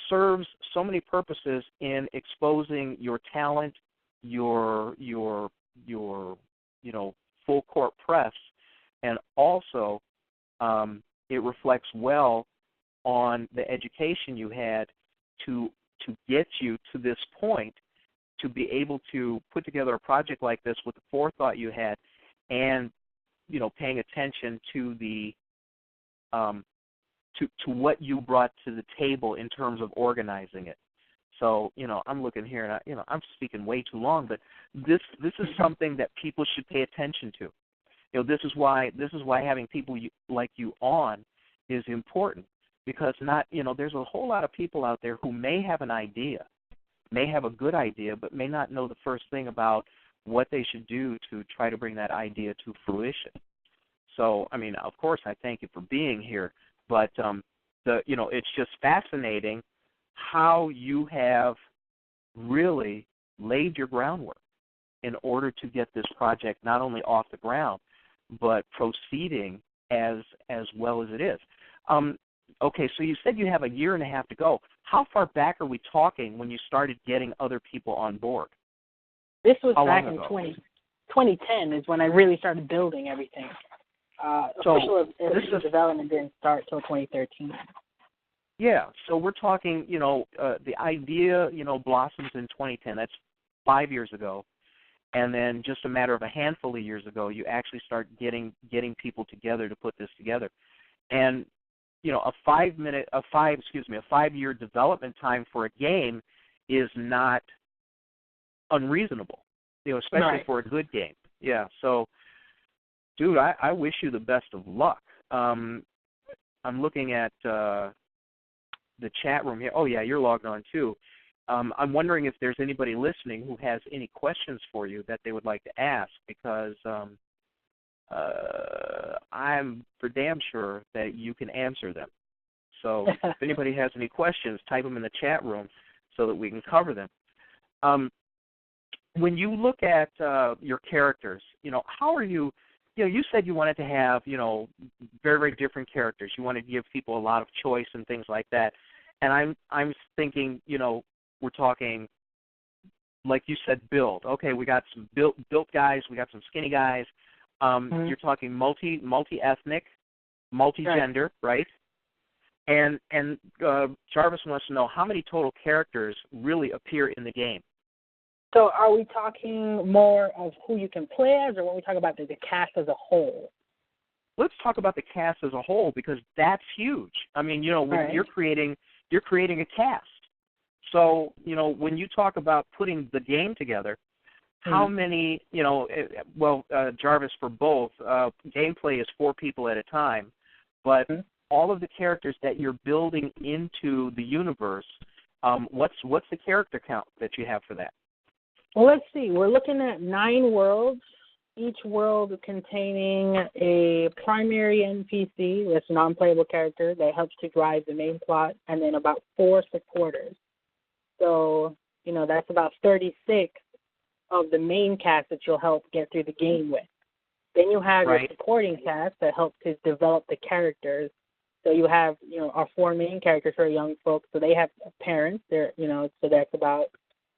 serves so many purposes in exposing your talent, your full court press, and also it reflects well on the education you had to get you to this point, to be able to put together a project like this with the forethought you had, and paying attention to the to what you brought to the table in terms of organizing it. So, I'm looking here, and I'm speaking way too long, but this is something that people should pay attention to. This is why having people like you on is important, because there's a whole lot of people out there who may have an idea, may have a good idea, but may not know the first thing about what they should do to try to bring that idea to fruition. So, of course, I thank you for being here, but it's just fascinating how you have really laid your groundwork in order to get this project not only off the ground, but proceeding as well as it is. Okay, so you said you have a year and a half to go. How far back are we talking when you started getting other people on board? This was back in 2010 is when I really started building everything. Official development didn't start till 2013. Yeah, so we're talking, the idea, blossoms in 2010. That's 5 years ago. And then just a matter of a handful of years ago, you actually start getting people together to put this together. And, a 5-year development time for a game is not unreasonable, especially right. for a good game. Yeah, so, dude, I wish you the best of luck. I'm looking at the chat room here. Oh, yeah, you're logged on, too. I'm wondering if there's anybody listening who has any questions for you that they would like to ask, because I'm for damn sure that you can answer them. So if anybody has any questions, type them in the chat room so that we can cover them. When you look at your characters, how are you you said you wanted to have, very, very different characters. You wanted to give people a lot of choice and things like that. And I'm thinking, we're talking, like you said, build. Okay, we got some built guys, we got some skinny guys. You're talking multi-ethnic, multi-gender, right? And Jarvis wants to know how many total characters really appear in the game. So are we talking more of who you can play as, or when we talk about the cast as a whole? Let's talk about the cast as a whole, because that's huge. I mean, when you're creating a cast. So, when you talk about putting the game together, how many, Jarvis, for both, gameplay is 4 people at a time, but all of the characters that you're building into the universe, what's the character count that you have for that? Well, let's see. We're looking at 9 worlds, each world containing a primary NPC, that's a non-playable character that helps to drive the main plot, and then about 4 supporters. So, that's about 36 of the main cast that you'll help get through the game with. Then you have your supporting cast that helps to develop the characters. So you have, our 4 main characters for young folks. So they have parents. They're, so that's about,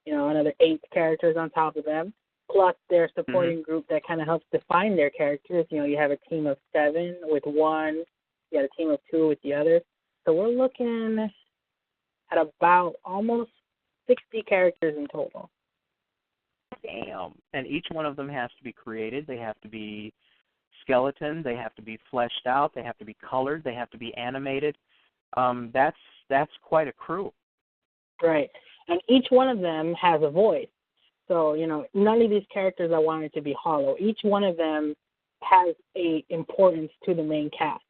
another 8 characters on top of them, plus their supporting group that kind of helps define their characters. You have a team of 7 with 1, you got a team of 2 with the other. So we're looking at about almost 60 characters in total. Damn. And each one of them has to be created. They have to be skeleton. They have to be fleshed out. They have to be colored. They have to be animated. That's quite a crew. Right. And each one of them has a voice. So, none of these characters I wanted to be hollow. Each one of them has a importance to the main cast.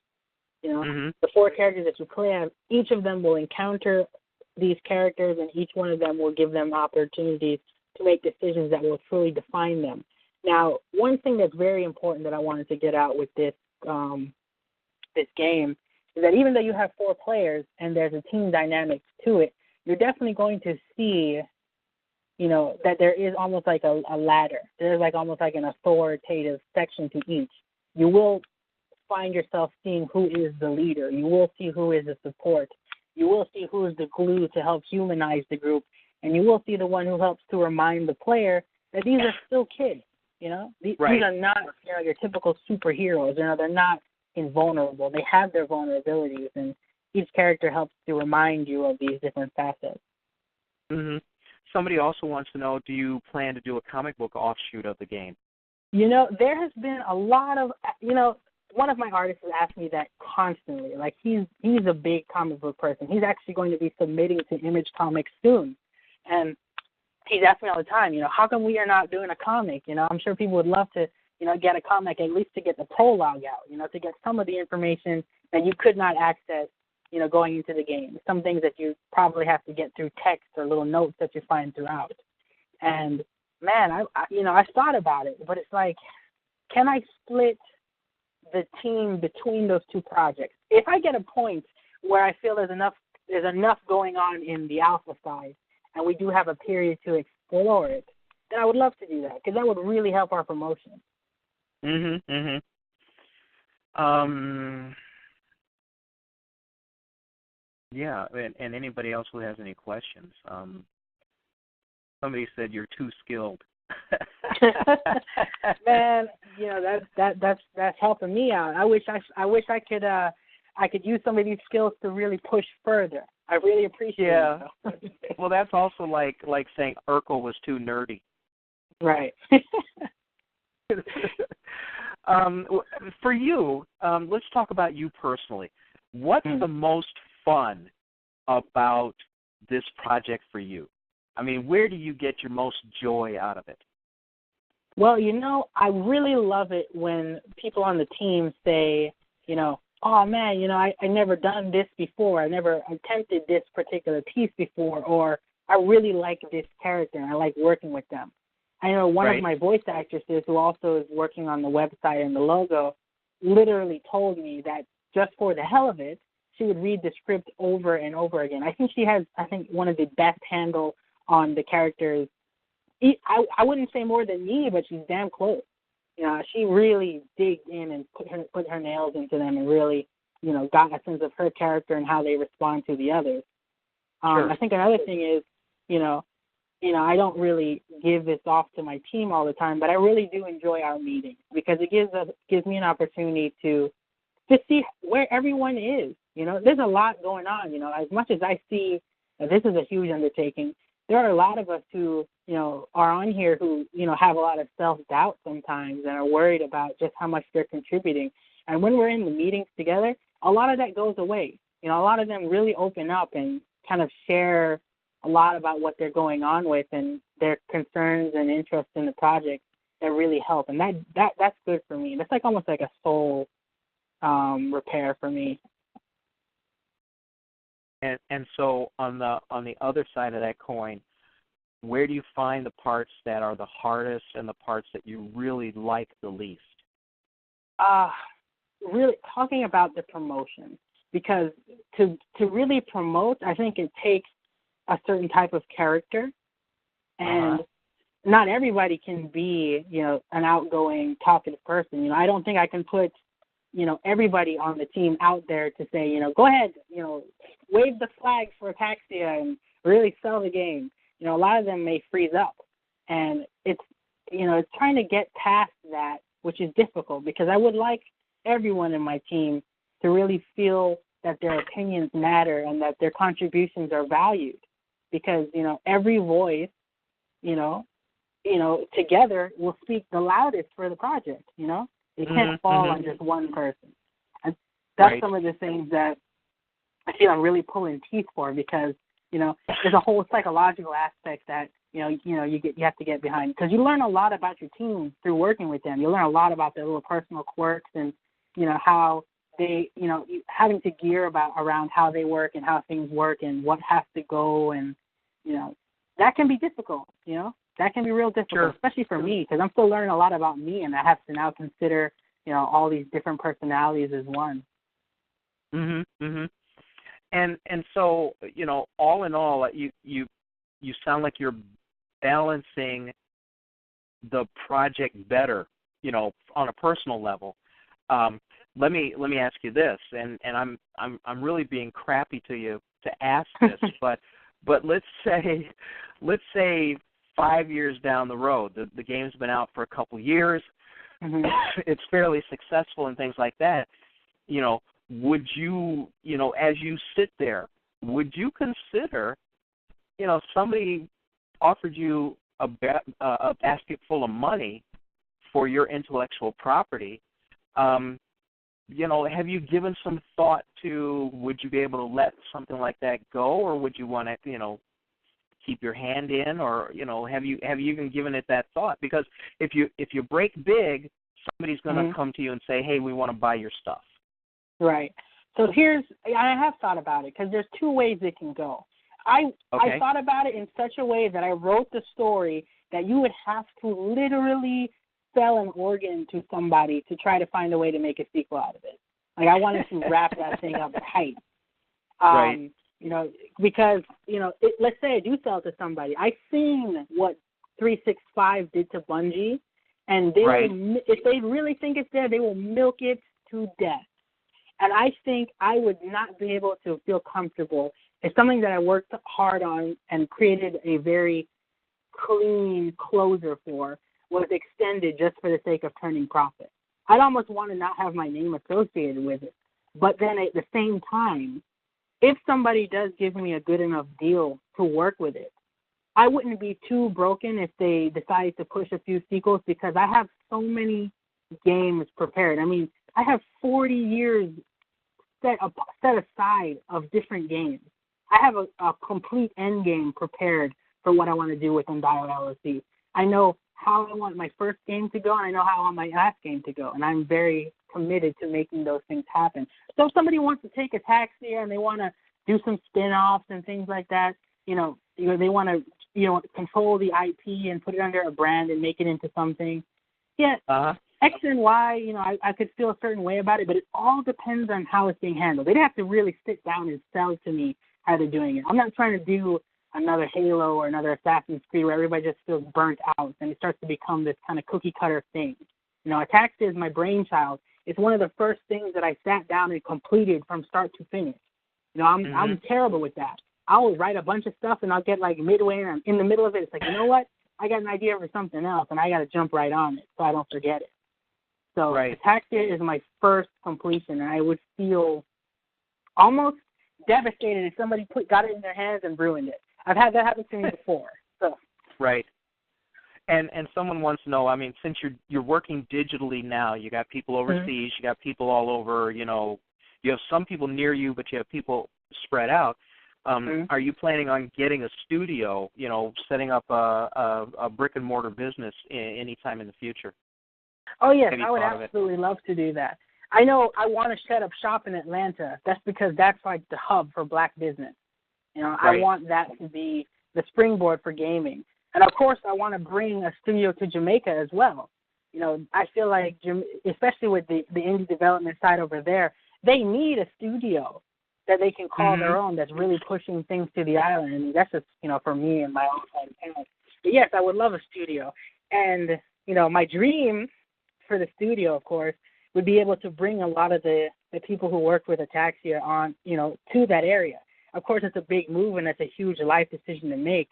The 4 characters that you play as, each of them will encounter these characters, and each one of them will give them opportunities to make decisions that will truly define them. Now, one thing that's very important that I wanted to get out with this this game is that even though you have 4 players and there's a team dynamic to it, you're definitely going to see, that there is almost like a ladder. There's almost like an authoritative section to each. You will find yourself seeing who is the leader. You will see who is the support. You will see who is the glue to help humanize the group. And you will see the one who helps to remind the player that these are still kids. These are not your typical superheroes. They're not invulnerable. They have their vulnerabilities, and each character helps to remind you of these different facets. Somebody also wants to know, do you plan to do a comic book offshoot of the game? There has been a lot of, one of my artists has asked me that constantly. He's a big comic book person. He's actually going to be submitting to Image Comics soon. And he's asked me all the time, how come we are not doing a comic? I'm sure people would love to, get a comic, at least to get the prologue out, to get some of the information that you could not access, going into the game. Some things that you probably have to get through text or little notes that you find throughout. And, man, I thought about it, but it's like, can I split the team between those 2 projects? If I get a point where I feel there's enough going on in the alpha side, and we do have a period to explore it, then I would love to do that, because that would really help our promotion. Yeah, and anybody else who has any questions. Somebody said you're too skilled. Man, that's helping me out. I wish I could use some of these skills to really push further. I really appreciate it. Well, that's also like saying Urkel was too nerdy. Right. For you, let's talk about you personally. What's the most fun about this project for you? I mean, where do you get your most joy out of it? Well, I really love it when people on the team say, oh, man, I never done this before. I never attempted this particular piece before, or I really like this character, and I like working with them. I know one of my voice actresses, who also is working on the website and the logo, literally told me that just for the hell of it, she would read the script over and over again. I think she has, one of the best handle on the characters. I wouldn't say more than me, but she's damn close. she really digged in and put her nails into them and really, got a sense of her character and how they respond to the others. Sure. I think another thing is, I don't really give this off to my team all the time, but I really do enjoy our meetings because it gives me an opportunity to see where everyone is. There's a lot going on. As much as I see that this is a huge undertaking, there are a lot of us who, are on here who, have a lot of self-doubt sometimes and are worried about just how much they're contributing. And when we're in the meetings together, a lot of that goes away. A lot of them really open up and kind of share a lot about what they're going on with and their concerns and interests in the project that really help. And that's good for me. That's almost like a soul repair for me. And so on the other side of that coin, where do you find the parts that are the hardest and the parts that you really like the least? Really talking about the promotion, because to really promote, I think it takes a certain type of character, and not everybody can be, an outgoing, talkative person. I don't think I can put, everybody on the team out there to say, go ahead, wave the flag for ATAXIA and really sell the game. A lot of them may freeze up, and it's trying to get past that, which is difficult, because I would like everyone in my team to really feel that their opinions matter and that their contributions are valued, because, every voice, together will speak the loudest for the project, It can't fall on just one person. And that's some of the things that I feel I'm really pulling teeth for, because, there's a whole psychological aspect that, you have to get behind, because you learn a lot about your team through working with them. You learn a lot about their little personal quirks and, how they, having to gear around how they work and how things work and what has to go. And, that can be difficult, that can be real difficult, especially for me, because I'm still learning a lot about me, and I have to now consider, all these different personalities as one. And so, all in all, you sound like you're balancing the project better, on a personal level. Let me ask you this, and I'm really being crappy to you to ask this, but let's say 5 years down the road, the game's been out for a couple years, it's fairly successful and things like that. Would you, as you sit there, would you consider, somebody offered you a basket full of money for your intellectual property? Have you given some thought to, would you be able to let something like that go, or would you want to, keep your hand in, or, have you even given it that thought? Because if you break big, somebody's going to come to you and say, hey, we want to buy your stuff. Right. So I have thought about it, because there's two ways it can go. I thought about it in such a way that I wrote the story that you would have to literally sell an organ to somebody to try to find a way to make a sequel out of it. I wanted to wrap that thing up tight. Right. Because, let's say I do sell it to somebody. I've seen what 365 did to Bungie, and if they really think it's there, they will milk it to death. And I think I would not be able to feel comfortable if something that I worked hard on and created a very clean closer for was extended just for the sake of turning profit. I'd almost want to not have my name associated with it. But then at the same time, if somebody does give me a good enough deal to work with it, I wouldn't be too broken if they decide to push a few sequels, because I have so many games prepared. I mean, I have 40 years set aside of different games. I have a complete end game prepared for what I want to do with Undial LLC. I know how I want my first game to go, and I know how I want my last game to go, and I'm very committed to making those things happen. So if somebody wants to take ATAXIA and they want to do some spin-offs and things like that, they want to, control the IP and put it under a brand and make it into something. Yeah, X and Y, I could feel a certain way about it, but it all depends on how it's being handled. They'd have to really sit down and sell to me how they're doing it. I'm not trying to do another Halo or another Assassin's Creed where everybody just feels burnt out and it starts to become this kind of cookie-cutter thing. ATAXIA is my brainchild. It's one of the first things that I sat down and completed from start to finish. I'm terrible with that. I'll write a bunch of stuff and I'll get like midway and I'm in the middle of it. It's like, you know what? I got an idea for something else and I got to jump right on it so I don't forget it. So ATAXIA is my first completion, and I would feel almost devastated if somebody got it in their hands and ruined it. I've had that happen to me before. So. Right. And someone wants to know, I mean, since you're working digitally now, you got people overseas, you got people all over, you have some people near you, but you have people spread out. Are you planning on getting a studio, setting up a brick and mortar business anytime in the future? Oh, yes, I would absolutely love to do that. I know I want to set up shop in Atlanta. That's because that's like the hub for black business. I want that to be the springboard for gaming. And, of course, I want to bring a studio to Jamaica as well. I feel like, especially with the indie development side over there, they need a studio that they can call their own that's really pushing things to the island. And that's just, for me and my own hometown. But, yes, I would love a studio. And, my dream for the studio, of course, would be able to bring a lot of the people who work with ATAXIA on, to that area. Of course, it's a big move and it's a huge life decision to make,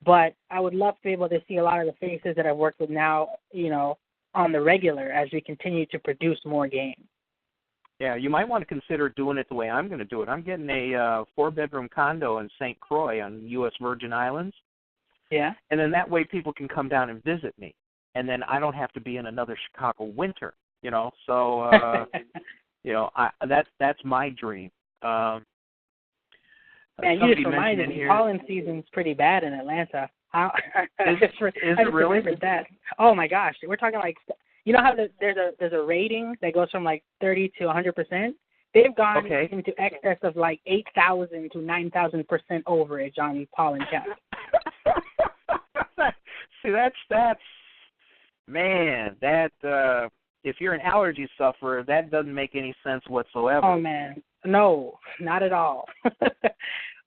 but I would love to be able to see a lot of the faces that I've worked with now, on the regular as we continue to produce more games. Yeah, you might want to consider doing it the way I'm going to do it. I'm getting a 4-bedroom condo in St. Croix on the U.S. Virgin Islands. Yeah. And then that way people can come down and visit me. And then I don't have to be in another Chicago winter, So, that's my dream. Man, you just reminded me, pollen season's pretty bad in Atlanta. Is it really? That. Oh, my gosh. We're talking like, how there's a rating that goes from like 30 to 100%? They've gone into excess of like 8,000 to 9,000% overage on pollen count. See, that's man, that if you're an allergy sufferer, that doesn't make any sense whatsoever. Oh man, no, not at all.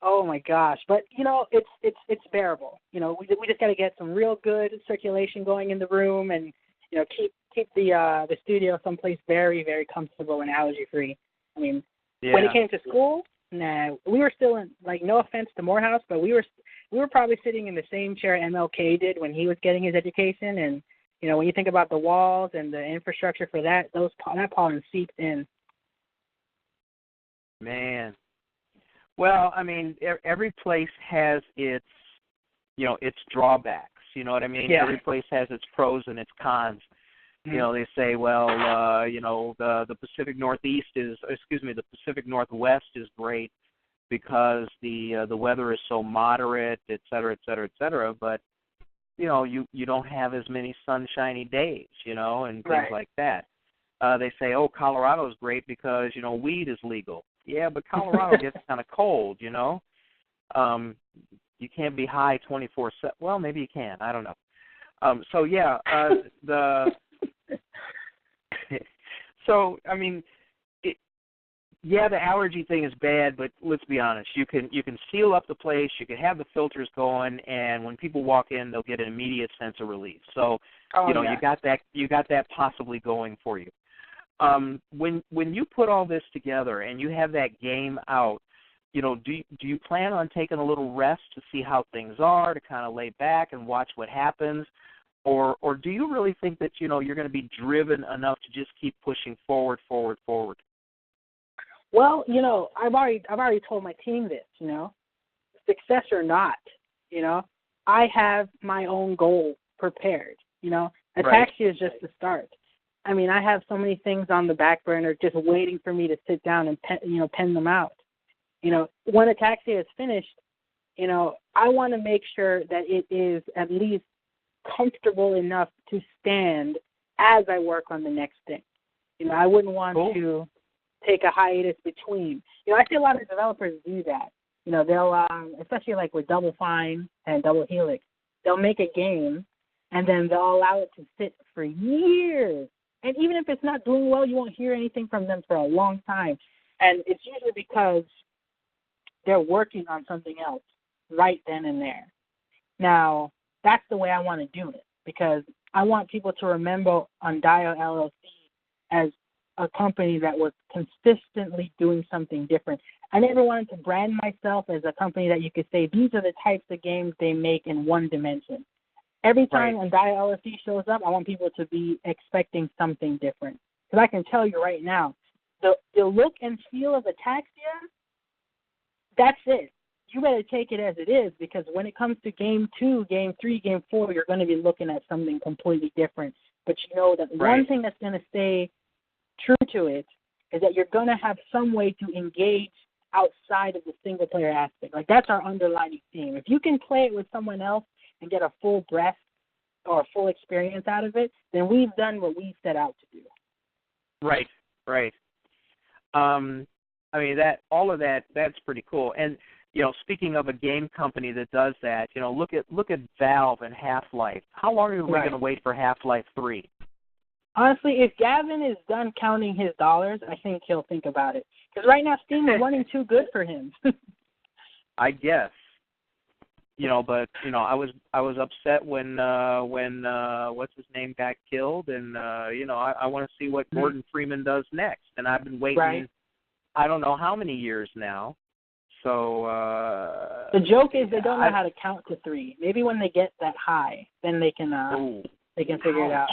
Oh my gosh, but it's bearable. We just got to get some real good circulation going in the room, and keep the studio someplace very, very comfortable and allergy free. I mean, when it came to school, we were still in, like, no offense to Morehouse, but we were probably sitting in the same chair MLK did when he was getting his education. And when you think about the walls and the infrastructure for that pollen seeped in. Man, well, I mean, every place has its drawbacks. You know what I mean? Yeah. Every place has its pros and its cons. They say, well, the Pacific the Pacific Northwest is great because the weather is so moderate, et cetera, et cetera, et cetera. But you don't have as many sunshiny days, and things like that. They say, oh, Colorado is great because weed is legal. Yeah, but Colorado gets kind of cold, You can't be high 24/7. Well, maybe you can. I don't know. So I mean, the allergy thing is bad, but let's be honest. You can seal up the place. You can have the filters going, and when people walk in, they'll get an immediate sense of relief. So, you got that possibly going for you. When you put all this together and you have that game out, do you plan on taking a little rest to see how things are, to kind of lay back and watch what happens? Or do you really think that, you're going to be driven enough to just keep pushing forward? Well, I've already told my team this, success or not, I have my own goal prepared, ATAXIA is just the start. I mean, I have so many things on the back burner just waiting for me to sit down and pen them out. When ATAXIA is finished, I want to make sure that it is at least comfortable enough to stand as I work on the next thing. I wouldn't want to take a hiatus between. I see a lot of developers do that. They'll, especially like with Double Fine and Double Helix, they'll make a game and then they'll allow it to sit for years. And even if it's not doing well, you won't hear anything from them for a long time. And it's usually because they're working on something else right then and there. Now, that's the way I want to do it because I want people to remember Undial LLC as a company that was consistently doing something different. I never wanted to brand myself as a company that you could say, these are the types of games they make in one dimension. Every time Undial LLC shows up, I want people to be expecting something different. Because I can tell you right now, the look and feel of ATAXIA, that's it. You better take it as it is, because when it comes to Game 2, Game 3, Game 4, you're going to be looking at something completely different. But you know that one thing that's going to stay true to it is that you're going to have some way to engage outside of the single-player aspect. Like, that's our underlying theme. If you can play it with someone else and get a full breath or a full experience out of it, then we've done what we set out to do. Right. I mean, all of that's pretty cool. And speaking of a game company that does that, look at Valve and Half-Life. How long are we going to wait for Half-Life 3? Honestly, if Gavin is done counting his dollars, I think he'll think about it. Because right now, Steam is running too good for him. I guess. But I was upset when what's his name got killed, and I want to see what Gordon Freeman does next. And I've been waiting. I don't know how many years now. So the joke is they don't know how to count to 3. Maybe when they get that high, then they can figure it out.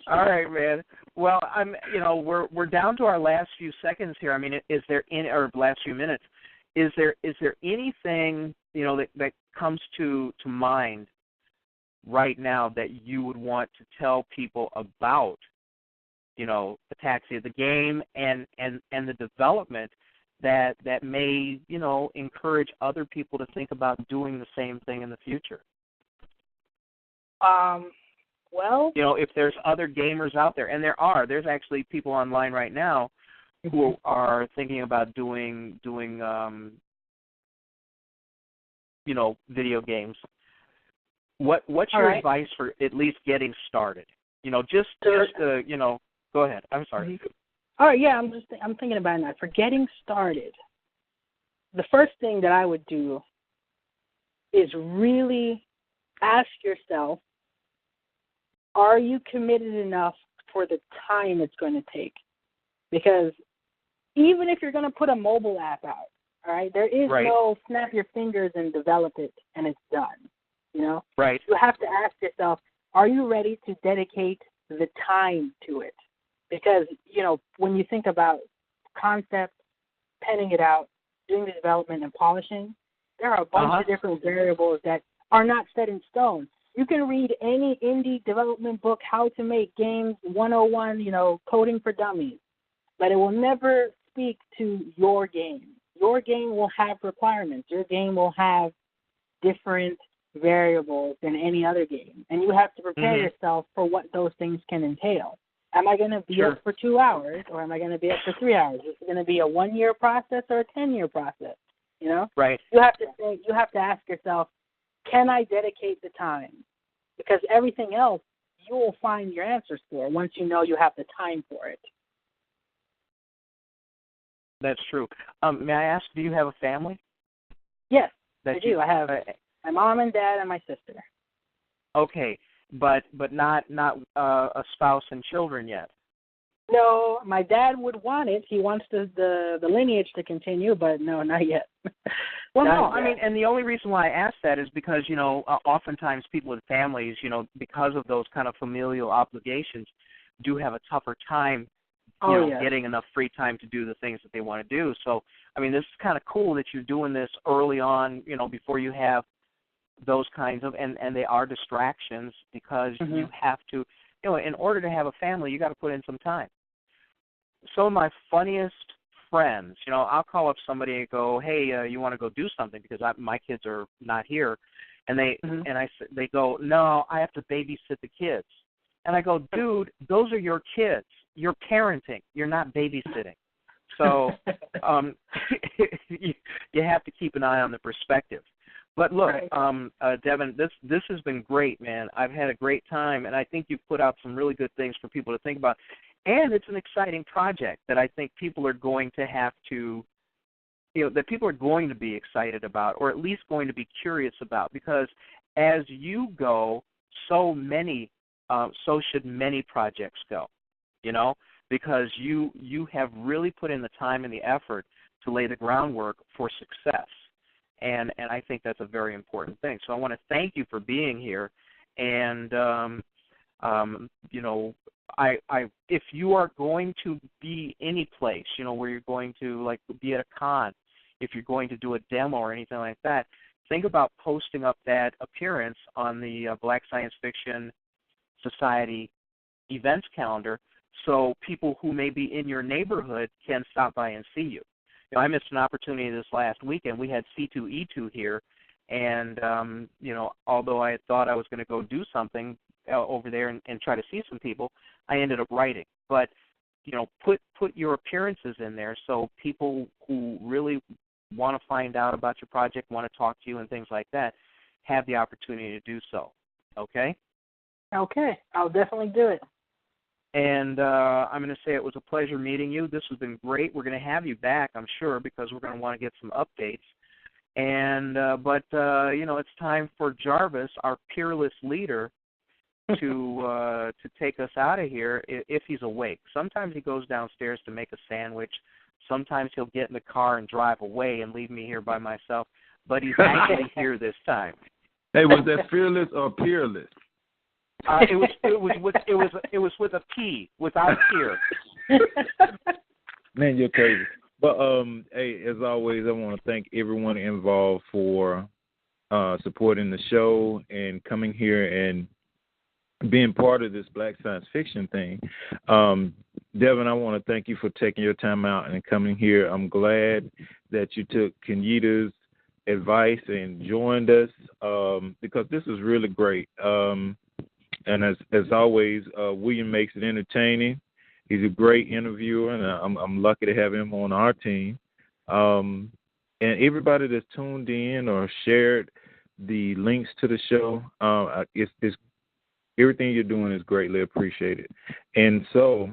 All right, man. Well, we're down to our last few seconds here. I mean, is there or last few minutes? Is there anything that comes to mind right now that you would want to tell people about ATAXIA, the game, and the development that may encourage other people to think about doing the same thing in the future? Well, if there's other gamers out there, and there's actually people online right now who are thinking about doing video games. What's your advice for at least getting started? Go ahead. I'm sorry. All right, yeah, I'm thinking about that. For getting started, the first thing that I would do is really ask yourself, are you committed enough for the time it's going to take? Because even if you're going to put a mobile app out, all right, there is no snap your fingers and develop it and it's done, Right. You have to ask yourself, are you ready to dedicate the time to it? Because, when you think about concept, penning it out, doing the development and polishing, there are a bunch of different variables that are not set in stone. You can read any indie development book, How to Make Games 101, Coding for Dummies, but it will never speak to your game. Your game will have requirements. Your game will have different variables than any other game, and you have to prepare yourself for what those things can entail. Am I going to be up for 2 hours, or am I going to be up for 3 hours? Is it going to be a 1-year process or a 10-year process? Right. You have to ask yourself, can I dedicate the time? Because everything else you will find your answers for once you know you have the time for it. That's true. May I ask, do you have a family? Yes, I do. I have my mom and dad and my sister. Okay, but not a spouse and children yet. No, my dad would want it. He wants the lineage to continue, but no, not yet. Well, no, I mean, and the only reason why I ask that is because, oftentimes people with families, because of those kind of familial obligations, do have a tougher time, getting enough free time to do the things that they want to do. So, I mean, this is kind of cool that you're doing this early on, before you have those kinds of, and they are distractions because you have to, in order to have a family, you got to put in some time. Some of my funniest friends, I'll call up somebody and go, hey, you want to go do something because my kids are not here, and they they go, no, I have to babysit the kids, and I go, dude, those are your kids. You're parenting. You're not babysitting. So you have to keep an eye on the perspective. But look, Devon, this has been great, man. I've had a great time, and I think you've put out some really good things for people to think about. And it's an exciting project that I think people are going to have to, that people are going to be excited about, or at least going to be curious about, because as you go, so should many projects go, because you have really put in the time and the effort to lay the groundwork for success. And I think that's a very important thing. So I want to thank you for being here. And, if you are going to be any place, where you're going to, like, be at a con, if you're going to do a demo or anything like that, think about posting up that appearance on the Black Science Fiction Society events calendar so people who may be in your neighborhood can stop by and see you. I missed an opportunity this last weekend. We had C2E2 here, and, although I had thought I was going to go do something over there and try to see some people, I ended up writing. But, put your appearances in there so people who really want to find out about your project, want to talk to you and things like that, have the opportunity to do so. Okay? Okay. I'll definitely do it. And I'm going to say it was a pleasure meeting you. This has been great. We're going to have you back, I'm sure, because we're going to want to get some updates. And but it's time for Jarvis, our peerless leader, to take us out of here if he's awake. Sometimes he goes downstairs to make a sandwich. Sometimes he'll get in the car and drive away and leave me here by myself. But he's actually here this time. Hey, was that fearless or peerless? It was with a P, without fear. Man, you're crazy. But hey, as always, I want to thank everyone involved for supporting the show and coming here and being part of this Black Science Fiction thing. Devon, I want to thank you for taking your time out and coming here. I'm glad that you took Kenyatta's advice and joined us because this is really great. And as always, William makes it entertaining. He's a great interviewer, and I'm lucky to have him on our team. And everybody that's tuned in or shared the links to the show, it's everything you're doing is greatly appreciated. And so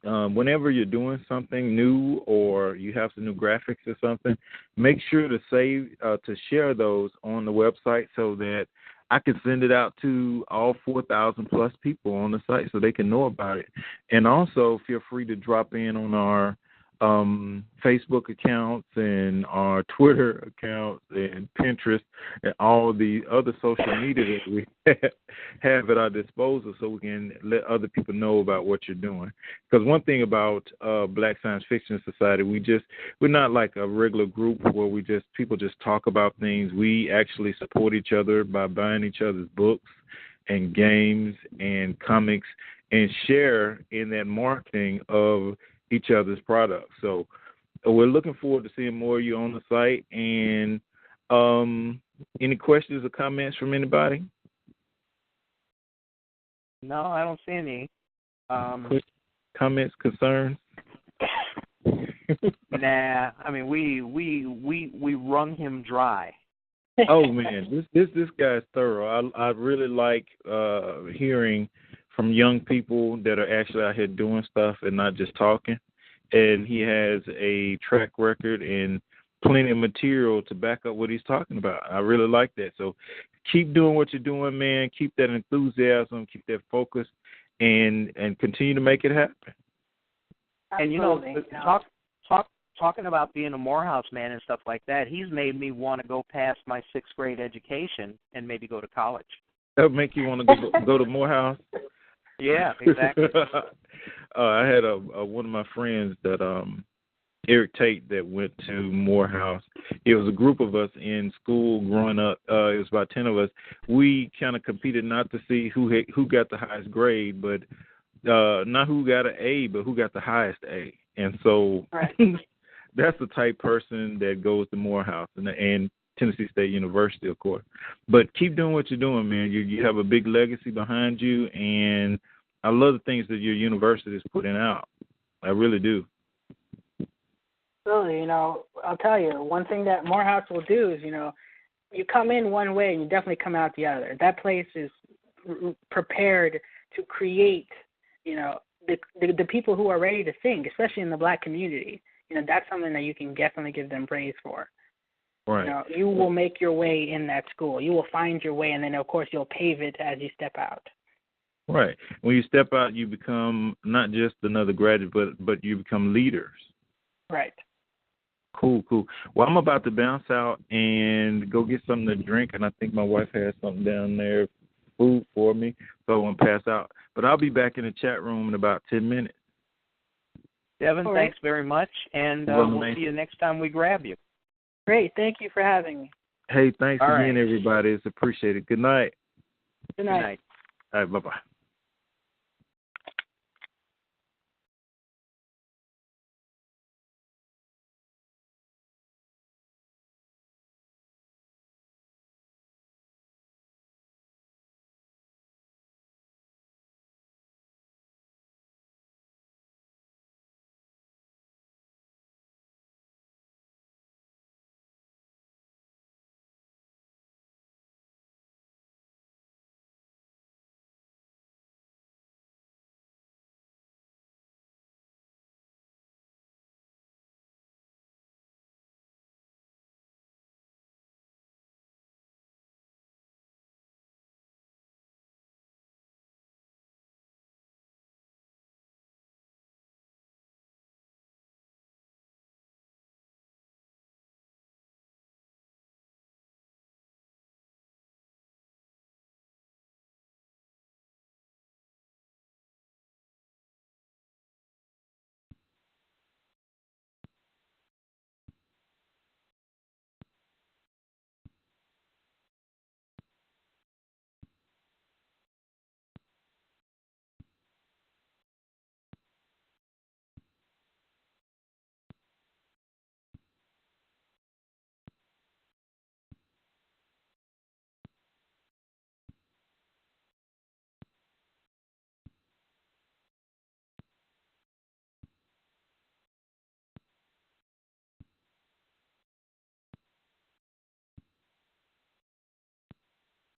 whenever you're doing something new or you have some new graphics or something, make sure to to share those on the website so that I can send it out to all 4,000 plus people on the site so they can know about it. And also feel free to drop in on our Facebook accounts and our Twitter accounts and Pinterest and all the other social media that we have at our disposal so we can let other people know about what you're doing. Because one thing about Black Science Fiction Society, we're not like a regular group where people just talk about things. We actually support each other by buying each other's books and games and comics and share in that marketing of each other's products. So we're looking forward to seeing more of you on the site. And any questions or comments from anybody? No, I don't see any. Comments, concerns? Nah, I mean we wrung him dry. Oh man, this guy's thorough. I really like hearing from young people that are actually out here doing stuff and not just talking. And he has a track record and plenty of material to back up what he's talking about. I really like that. So keep doing what you're doing, man. Keep that enthusiasm, keep that focus, and continue to make it happen. And talking about being a Morehouse man and stuff like that, he's made me want to go past my 6th grade education and maybe go to college. That'll make you want to go to Morehouse? Yeah, exactly. I had one of my friends that Eric Tate that went to Morehouse. It was a group of us in school growing up. It was about 10 of us. We kind of competed not to see who got the highest grade, but not who got an A, but who got the highest A. And so right. That's the type person that goes to Morehouse and Tennessee State University, of course. But keep doing what you're doing, man. You have a big legacy behind you, and I love the things that your university is putting out. I really do. Really, I'll tell you, one thing that Morehouse will do is, you come in one way and you definitely come out the other. That place is prepared to create, the people who are ready to think, especially in the Black community. That's something that you can definitely give them praise for. Right. You know, you will make your way in that school. You will find your way, and then, of course, you'll pave it as you step out. Right. When you step out, you become not just another graduate, but you become leaders. Right. Cool. Well, I'm about to bounce out and go get something to drink, and I think my wife has something down there, food for me, so I won't pass out. But I'll be back in the chat room in about 10 minutes. Devon, All right. Thanks very much, and we'll see you next time we grab you. Great. Thank you for having me. Hey, thanks All again, right. everybody. It's appreciated. Good night. Good night. Good night. All right, bye-bye.